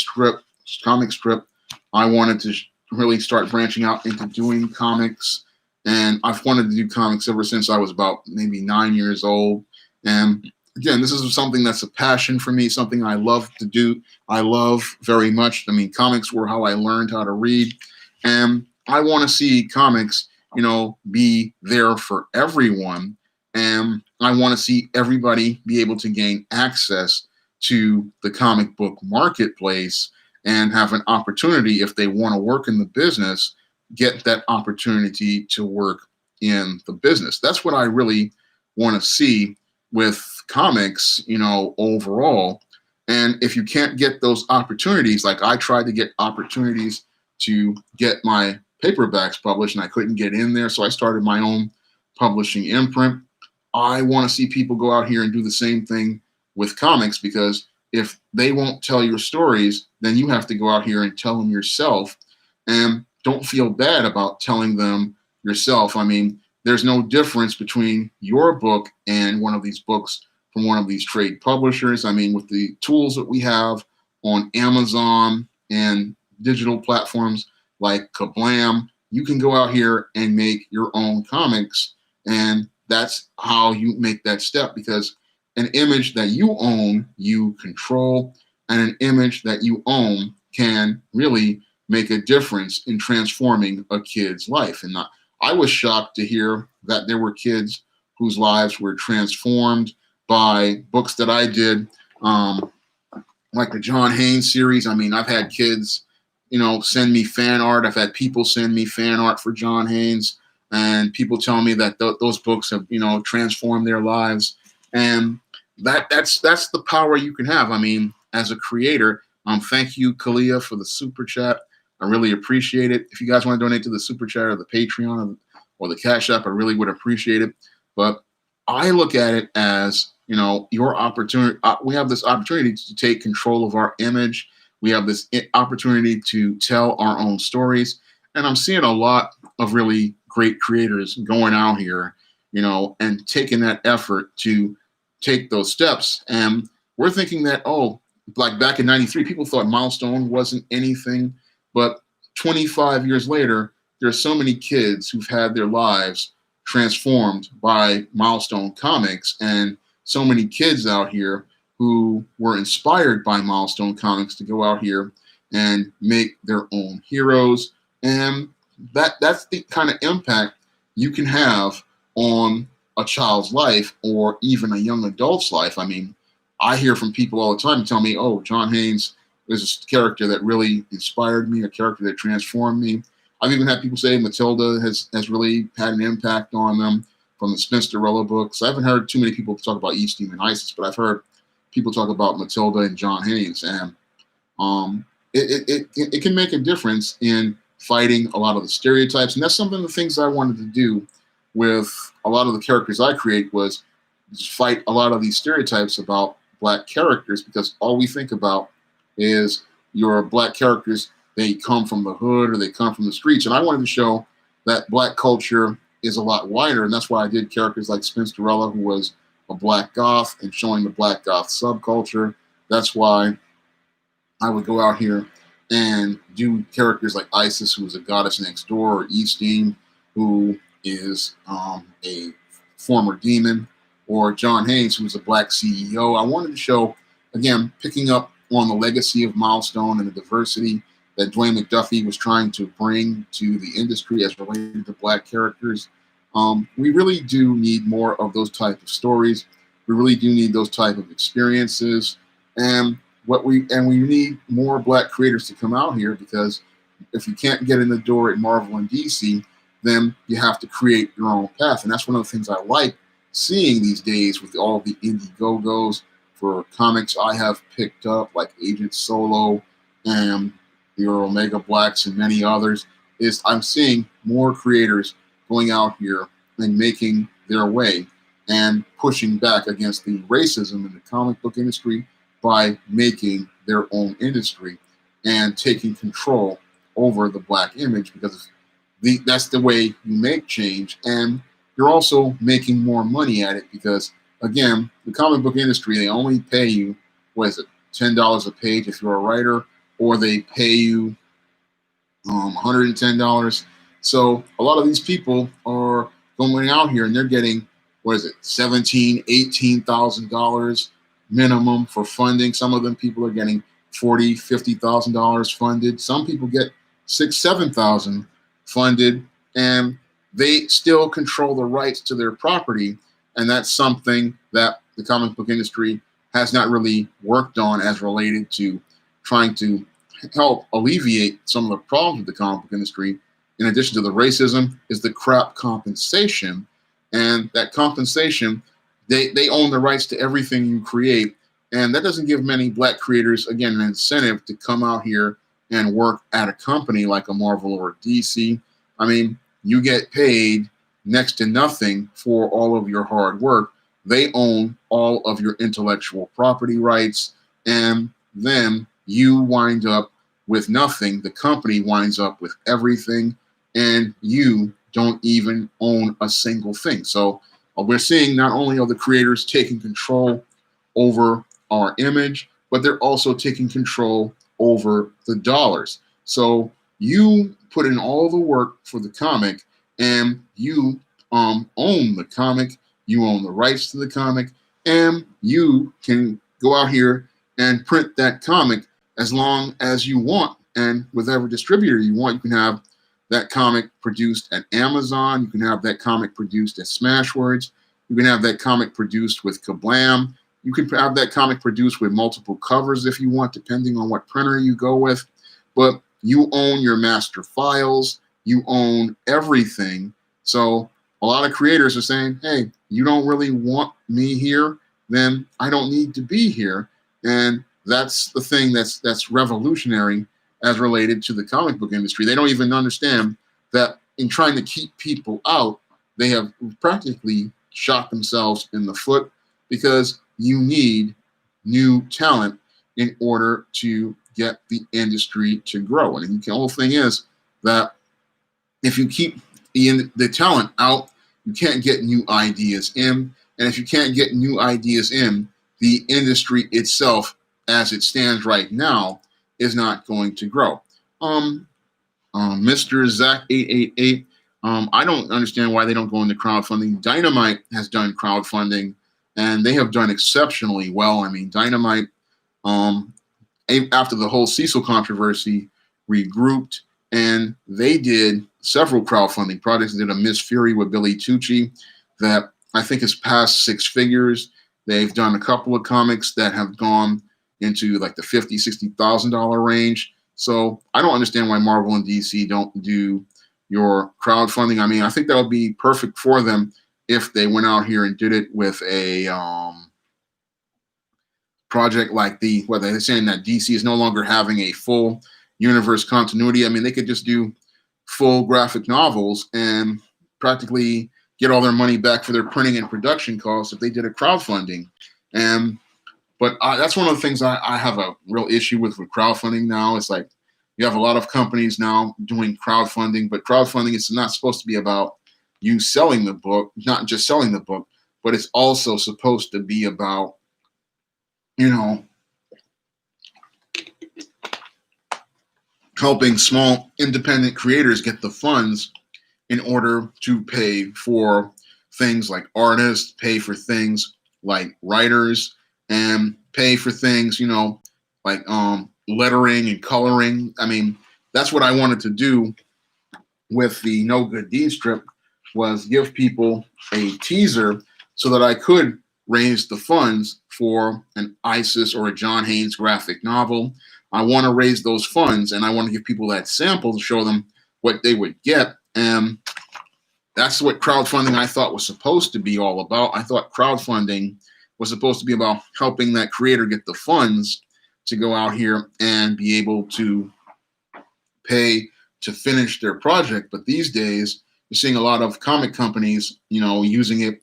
comic strip, I wanted to really start branching out into doing comics. And I've wanted to do comics ever since I was about maybe 9 years old. And again, this is something that's a passion for me, something I love to do. I love very much. I mean, comics were how I learned how to read. And I want to see comics, be there for everyone. And I want to see everybody be able to gain access to the comic book marketplace and have an opportunity, if they want to work in the business, get that opportunity to work in the business. That's what I really want to see with comics, overall. And if you can't get those opportunities, like I tried to get opportunities to get my paperbacks published and I couldn't get in there, so I started my own publishing imprint. I want to see people go out here and do the same thing with comics, because if they won't tell your stories, then you have to go out here and tell them yourself. And don't feel bad about telling them yourself. I mean, there's no difference between your book and one of these books from one of these trade publishers. I mean, with the tools that we have on Amazon and digital platforms like Kablam, you can go out here and make your own comics. And that's how you make that step, because an image that you own, you control, and an image that you own can really make a difference in transforming a kid's life. And I was shocked to hear that there were kids whose lives were transformed by books that I did, like the John Haynes series. I mean, I've had kids, send me fan art. I've had people send me fan art for John Haynes, and people tell me that those books have, transformed their lives. And that's the power you can have. I mean, as a creator, thank you, Kalia, for the super chat. I really appreciate it. If you guys want to donate to the super chat or the Patreon or the Cash App, I really would appreciate it. But I look at it as, your opportunity. We have this opportunity to take control of our image. We have this opportunity to tell our own stories. And I'm seeing a lot of really great creators going out here, and taking that effort to take those steps. And we're thinking that, like back in 93, people thought Milestone wasn't anything. But 25 years later, there's so many kids who've had their lives transformed by Milestone Comics, and so many kids out here who were inspired by Milestone Comics to go out here and make their own heroes. And that's the kind of impact you can have on a child's life or even a young adult's life. I mean, I hear from people all the time who tell me, oh, John Haynes is a character that really inspired me, a character that transformed me. I've even had people say Matilda has really had an impact on them from the Spinsterella books. I haven't heard too many people talk about East Demon Isis, but I've heard people talk about Matilda and John Haynes. And it can make a difference in fighting a lot of the stereotypes. And that's some of the things I wanted to do with a lot of the characters I create, was fight a lot of these stereotypes about Black characters, because all we think about is your Black characters, they come from the hood or they come from the streets. And I wanted to show that Black culture is a lot wider. And that's why I did characters like Spinsterella, who was a Black goth, and showing the Black goth subculture. That's why I would go out here and do characters like Isis, who is a goddess next door, or Eastine, who is a former demon, or John Haynes, who's a Black CEO. I wanted to show, again, picking up on the legacy of Milestone and the diversity that Dwayne McDuffie was trying to bring to the industry as related to Black characters. We really do need more of those type of stories. We really do need those type of experiences, and we need more Black creators to come out here, because if you can't get in the door at Marvel and DC, then you have to create your own path. And that's one of the things I like seeing these days with all the Indiegogo's for comics I have picked up, like Agent Solo and your Omega Blacks and many others, is I'm seeing more creators going out here and making their way and pushing back against the racism in the comic book industry by making their own industry and taking control over the Black image, because that's the way you make change. And you're also making more money at it, because, again, the comic book industry, they only pay you, what is it, $10 a page if you're a writer, or they pay you $110. So a lot of these people are going out here and they're getting, what is it, $17,000, $18,000 minimum for funding. Some of them people are getting $40,000, $50,000 funded. Some people get $6,000, $7,000 funded, and they still control the rights to their property. And that's something that the comic book industry has not really worked on as related to trying to help alleviate some of the problems with the comic book industry. In addition to the racism, is the crap compensation. And that compensation, they own the rights to everything you create. And that doesn't give many Black creators, again, an incentive to come out here and work at a company like a Marvel or a DC. I mean, you get paid next to nothing for all of your hard work. They own all of your intellectual property rights, and then you wind up with nothing. The company winds up with everything, and you don't even own a single thing. So we're seeing not only are the creators taking control over our image, but they're also taking control over the dollars. So you put in all the work for the comic, and you own the comic, you own the rights to the comic, and you can go out here and print that comic as long as you want. And with every distributor you want, you can have that comic produced at Amazon. You can have that comic produced at Smashwords. You can have that comic produced with Kablam. You can have that comic produced with multiple covers if you want, depending on what printer you go with. But you own your master files. You own everything. So a lot of creators are saying, hey, you don't really want me here, then I don't need to be here. And that's the thing that's revolutionary as related to the comic book industry. They don't even understand that in trying to keep people out, they have practically shot themselves in the foot, because you need new talent in order to get the industry to grow. And the whole thing is that if you keep the talent out, you can't get new ideas in. And if you can't get new ideas in, the industry itself, as it stands right now, is not going to grow. Mr. Zach888, I don't understand why they don't go into crowdfunding. Dynamite has done crowdfunding, and they have done exceptionally well. I mean, Dynamite, after the whole Cecil controversy, regrouped, and they did several crowdfunding projects. They did a Miss Fury with Billy Tucci that I think has passed six figures. They've done a couple of comics that have gone into like the $50,000, $60,000 range. So I don't understand why Marvel and DC don't do your crowdfunding. I mean, I think that would be perfect for them if they went out here and did it with a project like where they're saying that DC is no longer having a full universe continuity. I mean, they could just do full graphic novels and practically get all their money back for their printing and production costs if they did a crowdfunding. But that's one of the things I have a real issue with crowdfunding now. It's like you have a lot of companies now doing crowdfunding, but crowdfunding is not supposed to be about you selling the book, not just selling the book, but it's also supposed to be about, helping small independent creators get the funds in order to pay for things like artists, pay for things like writers, and pay for things, like lettering and coloring. I mean, that's what I wanted to do with the No Good Deed strip, was give people a teaser so that I could raise the funds for an ISIS or a John Haynes graphic novel. I want to raise those funds, and I want to give people that sample to show them what they would get. And that's what crowdfunding I thought was supposed to be all about. I thought crowdfunding was supposed to be about helping that creator get the funds to go out here and be able to pay to finish their project. But these days, you're seeing a lot of comic companies, using it,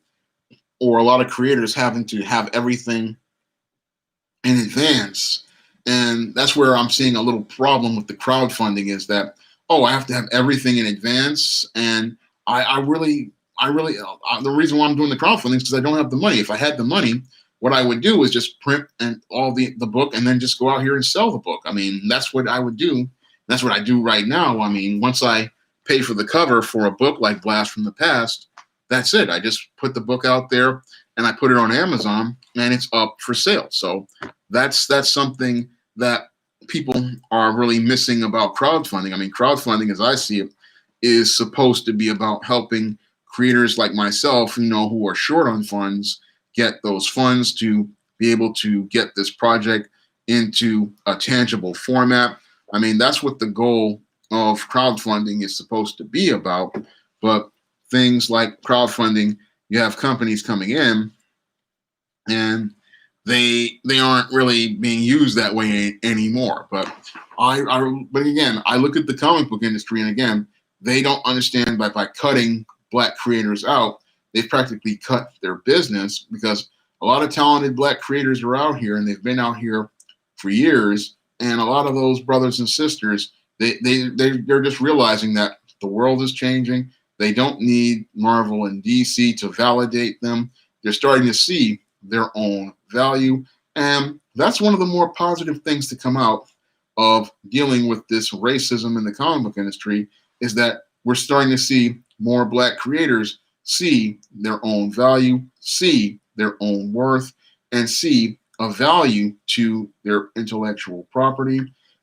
or a lot of creators having to have everything in advance. And that's where I'm seeing a little problem with the crowdfunding, is that, I have to have everything in advance. And the reason why I'm doing the crowdfunding is because I don't have the money. If I had the money, what I would do is just print and all the book and then just go out here and sell the book. I mean, that's what I would do. That's what I do right now. I mean, once I pay for the cover for a book like Blast from the Past, that's it. I just put the book out there and I put it on Amazon and it's up for sale. So that's something that people are really missing about crowdfunding. I mean, crowdfunding, as I see it, is supposed to be about helping creators like myself, who are short on funds, get those funds to be able to get this project into a tangible format. I mean, that's what the goal of crowdfunding is supposed to be about. But things like crowdfunding, you have companies coming in and they aren't really being used that way anymore. But again, I look at the comic book industry, and again, they don't understand by cutting Black creators out, they've practically cut their business, because a lot of talented Black creators are out here, and they've been out here for years. And a lot of those brothers and sisters, they're just realizing that the world is changing. They don't need Marvel and DC to validate them. They're starting to see their own value. And that's one of the more positive things to come out of dealing with this racism in the comic book industry, is that we're starting to see more Black creators see their own value, see their own worth, and see a value to their intellectual property.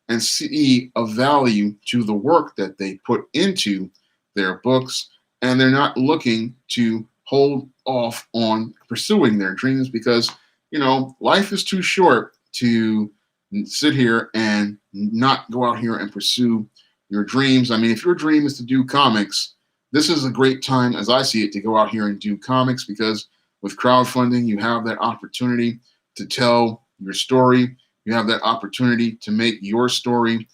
and see a value to the work that they put into their books, and they're not looking to hold off on pursuing their dreams because life is too short to sit here and not go out here and pursue your dreams. I mean, if your dream is to do comics, this is a great time, as I see it, to go out here and do comics, because with crowdfunding, you have that opportunity to tell your story. You have that opportunity to make your story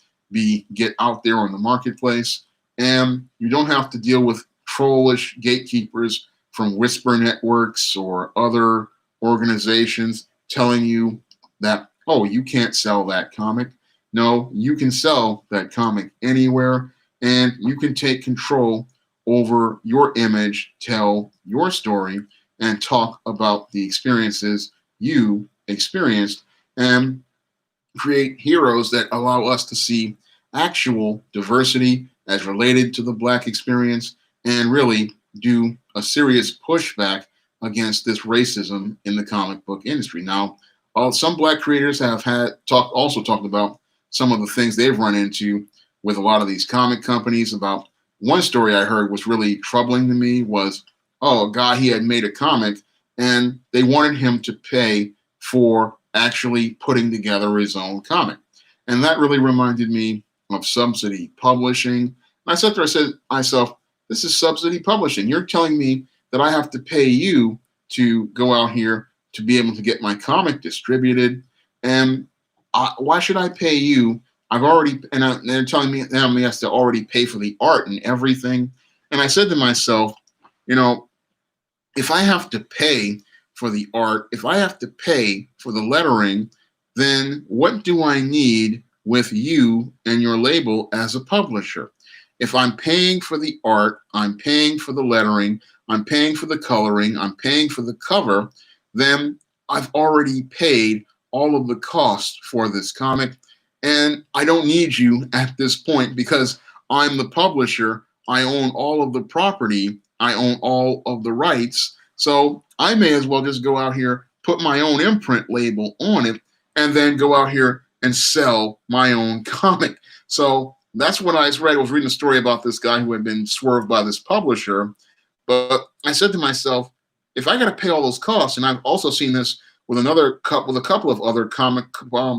get out there on the marketplace. And you don't have to deal with trollish gatekeepers from Whisper Networks or other organizations telling you that, oh, you can't sell that comic. No, you can sell that comic anywhere, and you can take control over your image, tell your story, and talk about the experiences you experienced, and create heroes that allow us to see actual diversity as related to the Black experience, and really do a serious pushback against this racism in the comic book industry. Now, some Black creators have also talked about some of the things they've run into with a lot of these comic companies. About one story I heard was really troubling to me was, a guy, he had made a comic and they wanted him to pay for actually putting together his own comic. And that really reminded me of subsidy publishing. And I sat there, I said to myself, this is subsidy publishing. You're telling me that I have to pay you to go out here to be able to get my comic distributed. And why should I pay you? They're telling me now I have to already pay for the art and everything. And I said to myself, if I have to pay for the art, if I have to pay for the lettering, then what do I need with you and your label as a publisher? If I'm paying for the art, I'm paying for the lettering, I'm paying for the coloring, I'm paying for the cover, then I've already paid all of the costs for this comic. And I don't need you at this point because I'm the publisher. I own all of the property. I own all of the rights. So I may as well just go out here, put my own imprint label on it, and then go out here and sell my own comic. So that's what I read. I was reading a story about this guy who had been swerved by this publisher. But I said to myself, if I got to pay all those costs, and I've also seen this with a couple of other comic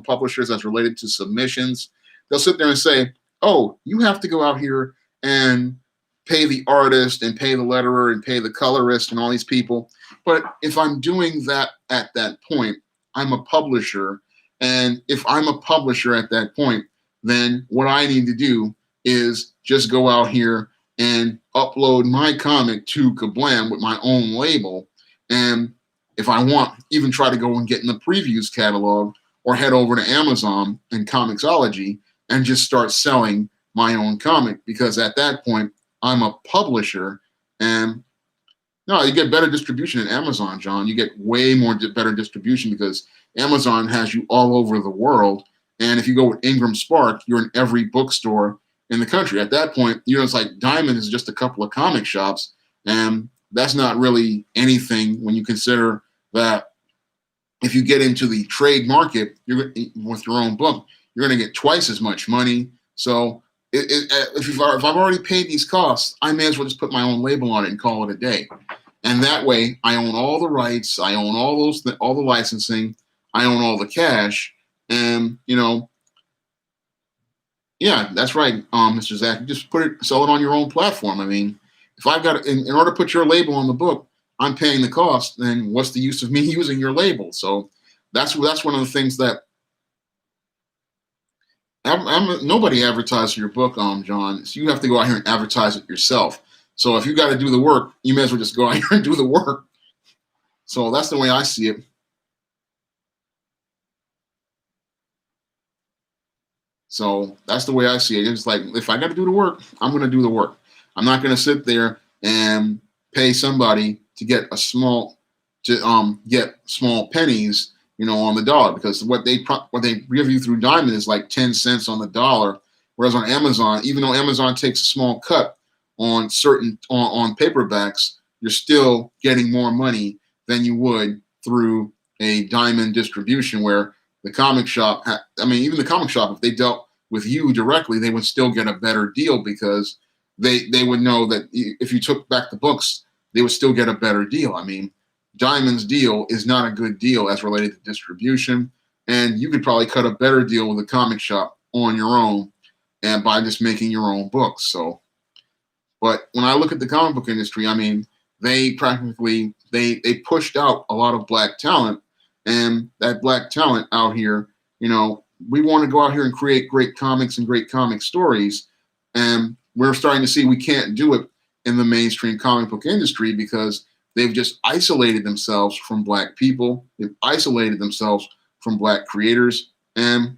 publishers that's related to submissions, they'll sit there and say, oh, you have to go out here and pay the artist and pay the letterer and pay the colorist and all these people. But if I'm doing that at that point, I'm a publisher. And if I'm a publisher at that point, then what I need to do is just go out here and upload my comic to Kablam with my own label. And if I want, even try to go and get in the previews catalog or head over to Amazon and Comixology and just start selling my own comic, because at that point, I'm a publisher. And no, you get better distribution in Amazon, John. You get way more better distribution because Amazon has you all over the world. And if you go with Ingram Spark, you're in every bookstore in the country. At that point, it's like Diamond is just a couple of comic shops. And that's not really anything when you consider that if you get into the trade market with your own book, you're going to get twice as much money. So if I've already paid these costs, I may as well just put my own label on it and call it a day. And that way, I own all the rights, I own all the licensing, I own all the cash, and yeah, that's right, Mr. Zach. You just sell it on your own platform. I mean, if I've got in order to put your label on the book, I'm paying the cost. Then what's the use of me using your label? So that's one of the things that nobody advertises your book, John. So you have to go out here and advertise it yourself. So if you got to do the work, you may as well just go out here and do the work. So that's the way I see it. So that's the way I see it. It's like, if I got to do the work, I'm going to do the work. I'm not going to sit there and pay somebody to get get small pennies, on the dollar, because what they give you through Diamond is like 10 cents on the dollar, whereas on Amazon, even though Amazon takes a small cut on on paperbacks, you're still getting more money than you would through a Diamond distribution, where the comic shop, even the comic shop, if they dealt with you directly, they would still get a better deal because they would know that if you took back the books, they would still get a better deal. I mean, Diamond's deal is not a good deal as related to distribution, and you could probably cut a better deal with a comic shop on your own and by just making your own books. So, but when I look at the comic book industry, I mean, they practically they pushed out a lot of black talent, and that black talent out here, we want to go out here and create great comics and great comic stories, and we're starting to see we can't do it in the mainstream comic book industry because they've just isolated themselves from black people. They've isolated themselves from black creators, and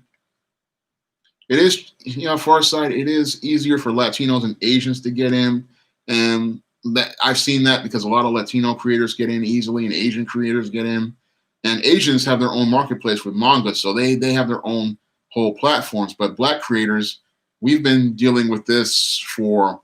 it is, far side, it is easier for Latinos and Asians to get in. And that I've seen that because a lot of Latino creators get in easily and Asian creators get in. And Asians have their own marketplace with manga, so they have their own whole platforms. But black creators, we've been dealing with this for,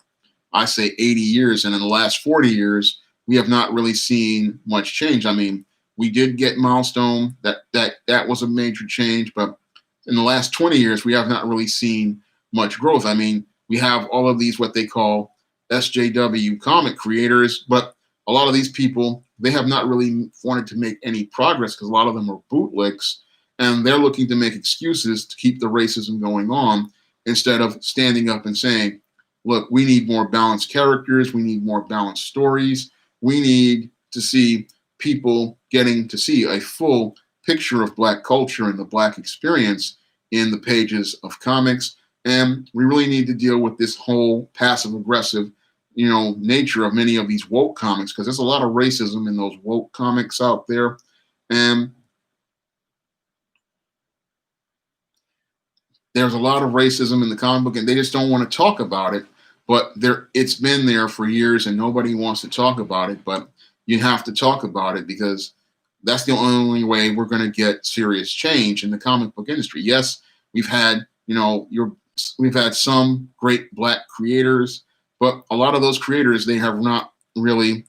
I say, 80 years. And in the last 40 years, we have not really seen much change. I mean, we did get Milestone. That was a major change. But in the last 20 years, we have not really seen much growth. I mean, we have all of these, what they call SJW comic creators, but a lot of these people, they have not really wanted to make any progress because a lot of them are bootlicks, and they're looking to make excuses to keep the racism going on instead of standing up and saying, look, we need more balanced characters. We need more balanced stories. We need to see people getting to see a full picture of black culture and the black experience in the pages of comics. And we really need to deal with this whole passive aggressive, nature of many of these woke comics, because there's a lot of racism in those woke comics out there. And there's a lot of racism in the comic book, and they just don't want to talk about it. But it's been there for years, and nobody wants to talk about it. But you have to talk about it because that's the only way we're going to get serious change in the comic book industry. Yes, we've had, we've had some great black creators, but a lot of those creators, they have not really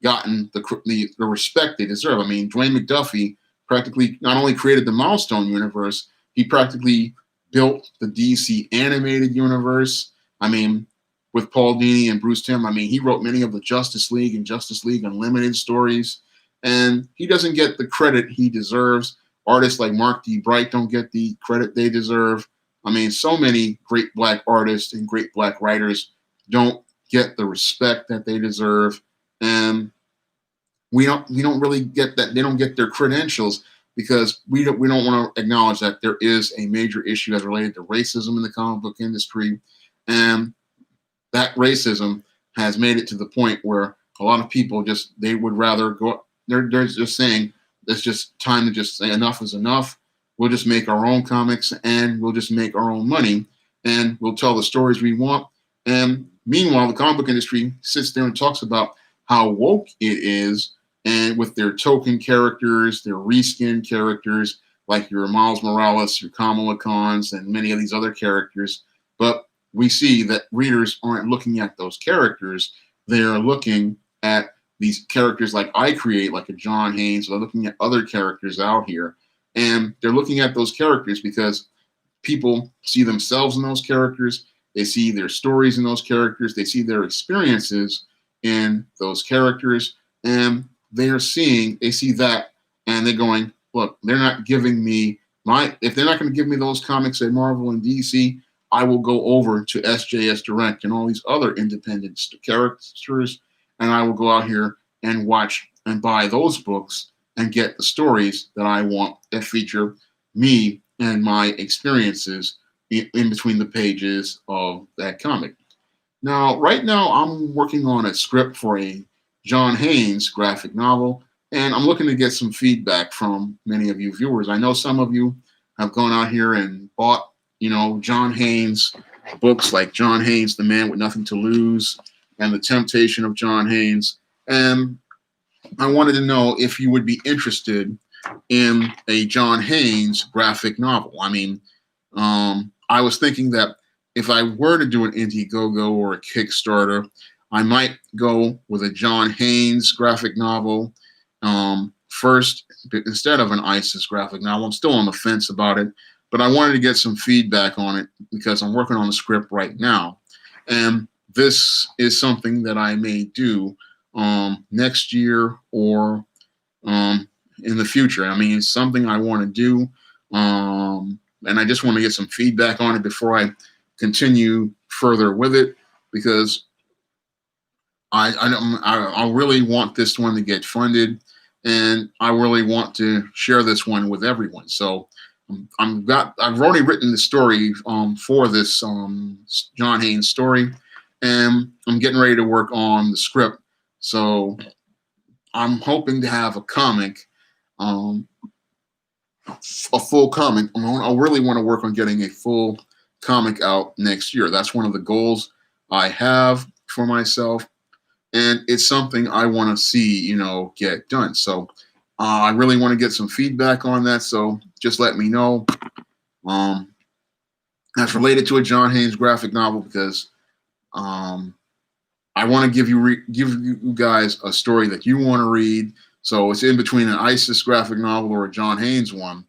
gotten the respect they deserve. I mean, Dwayne McDuffie practically not only created the Milestone universe, he practically built the DC animated universe. I mean, with Paul Dini and Bruce Timm, I mean, he wrote many of the Justice League and Justice League Unlimited stories, and he doesn't get the credit he deserves. Artists like Mark D. Bright don't get the credit they deserve. I mean, so many great black artists and great black writers don't get the respect that they deserve, and we don't really get that. They don't get their credentials because we don't want to acknowledge that there is a major issue as related to racism in the comic book industry, and that racism has made it to the point where a lot of people they would rather go. They're just saying it's just time to just say enough is enough. We'll just make our own comics and we'll just make our own money and we'll tell the stories we want. And meanwhile, the comic book industry sits there and talks about how woke it is, and with their token characters, their reskin characters, like your Miles Morales, your Kamala Khans, and many of these other characters. But we see that readers aren't looking at those characters. They're looking at these characters like I create, like a John Haynes. They're looking at other characters out here. And they're looking at those characters because people see themselves in those characters. They see their stories in those characters. They see their experiences in those characters. And they see that, and they're going, look, they're not giving me if they're not going to give me those comics at Marvel and DC, I will go over to SJS Direct and all these other independent characters, and I will go out here and watch and buy those books and get the stories that I want that feature me and my experiences in between the pages of that comic. Now, right now, I'm working on a script for a John Haynes graphic novel, and I'm looking to get some feedback from many of you viewers. I know some of you have gone out here and bought, John Haynes books like John Haynes, The Man with Nothing to Lose, and The Temptation of John Haynes. And I wanted to know if you would be interested in a John Haynes graphic novel. I mean, I was thinking that if I were to do an Indiegogo or a Kickstarter, I might go with a John Haynes graphic novel first instead of an ISIS graphic novel. I'm still on the fence about it. but I wanted to get some feedback on it because I'm working on the script right now. And this is something that I may do next year or in the future. I mean, it's something I want to do. And I just want to get some feedback on it before I continue further with it, because I really want this one to get funded, and I really want to share this one with everyone. So I've already written the story for this John Haynes story, and I'm getting ready to work on the script. So I'm hoping to have a comic, a full comic. I really want to work on getting a full comic out next year. That's one of the goals I have for myself, and it's something I want to see, get done. So I really want to get some feedback on that. So just let me know. That's related to a John Haynes graphic novel, because I want to give you guys a story that you want to read. So it's in between an ISIS graphic novel or a John Haynes one.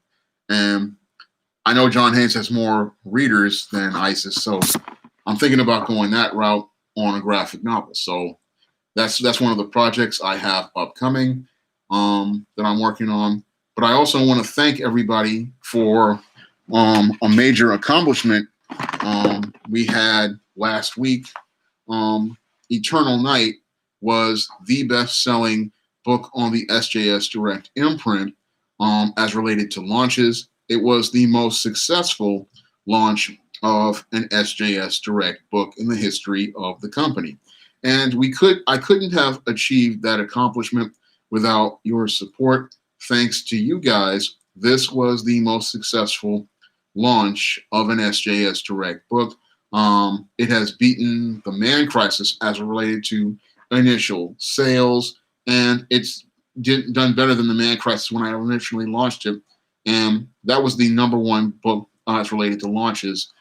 And I know John Haynes has more readers than ISIS, so I'm thinking about going that route on a graphic novel. So that's one of the projects I have upcoming that I'm working on. But I also want to thank everybody for a major accomplishment we had last week. Eternal Night was the best-selling book on the SJS Direct imprint as related to launches. It was the most successful launch of an SJS Direct book in the history of the company. And I couldn't have achieved that accomplishment without your support. Thanks to you guys, this was the most successful launch of an SJS Direct book. It has beaten the Man Crisis as related to initial sales, and it's done better than the Man Crisis when I initially launched it. And that was the #1 book as related to launches,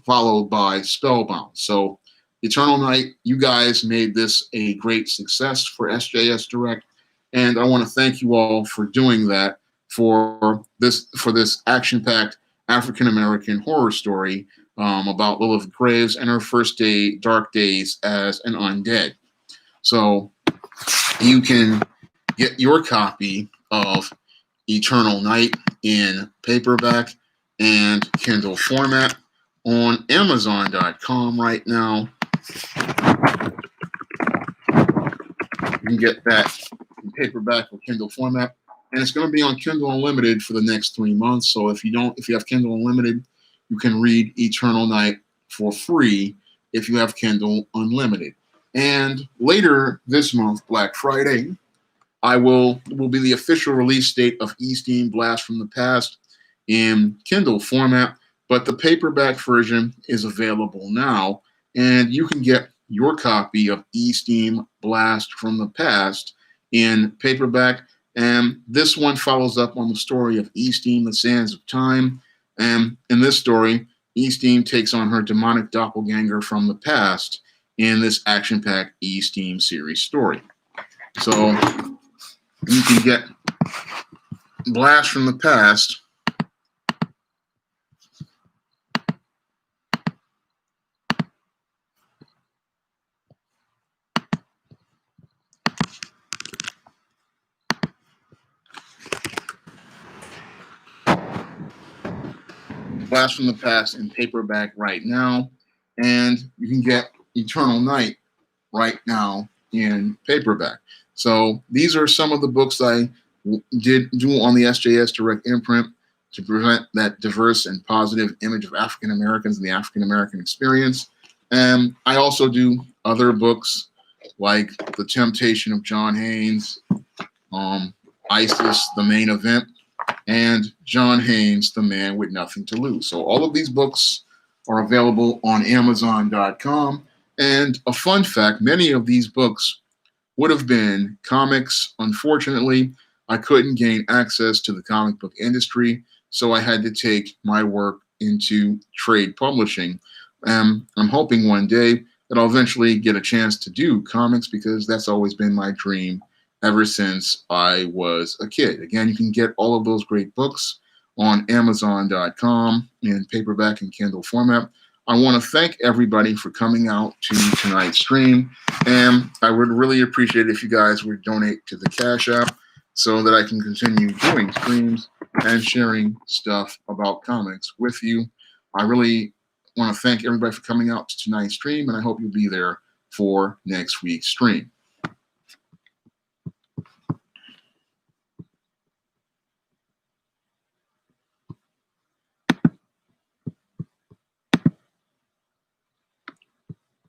followed by Spellbound. So Eternal Night, you guys made this a great success for SJS Direct, and I want to thank you all for doing that for this action-packed African-American horror story about Lilith Graves and her first dark days as an undead. So you can get your copy of Eternal Night in paperback and Kindle format on Amazon.com right now. You can get that in paperback or Kindle format, and it's going to be on Kindle Unlimited for the next 3 months. So if you have Kindle Unlimited, you can read Eternal Night for free if you have Kindle Unlimited. And later this month, Black Friday, will be the official release date of Eaststein Blast from the Past in Kindle format, but the paperback version is available now, and you can get your copy of Eaststein Blast from the Past in paperback. And this one follows up on the story of Eaststein, the Sands of Time. And in this story, Eaststein takes on her demonic doppelganger from the past in this action-packed Eaststein series story. So you can get Blast from the Past in paperback right now, and you can get Eternal Night right now in paperback. So these are some of the books I did do on the SJS Direct imprint to present that diverse and positive image of African Americans and the African American experience. And I also do other books like The Temptation of John Haynes, ISIS, The Main Event, and John Haynes, The Man with Nothing to Lose. So all of these books are available on Amazon.com. And a fun fact, many of these books would have been comics. Unfortunately, I couldn't gain access to the comic book industry, so I had to take my work into trade publishing. I'm hoping one day that I'll eventually get a chance to do comics, because that's always been my dream ever since I was a kid. Again, you can get all of those great books on Amazon.com in paperback and Kindle format. I want to thank everybody for coming out to tonight's stream, and I would really appreciate it if you guys would donate to the Cash App so that I can continue doing streams and sharing stuff about comics with you. I really want to thank everybody for coming out to tonight's stream, and I hope you'll be there for next week's stream.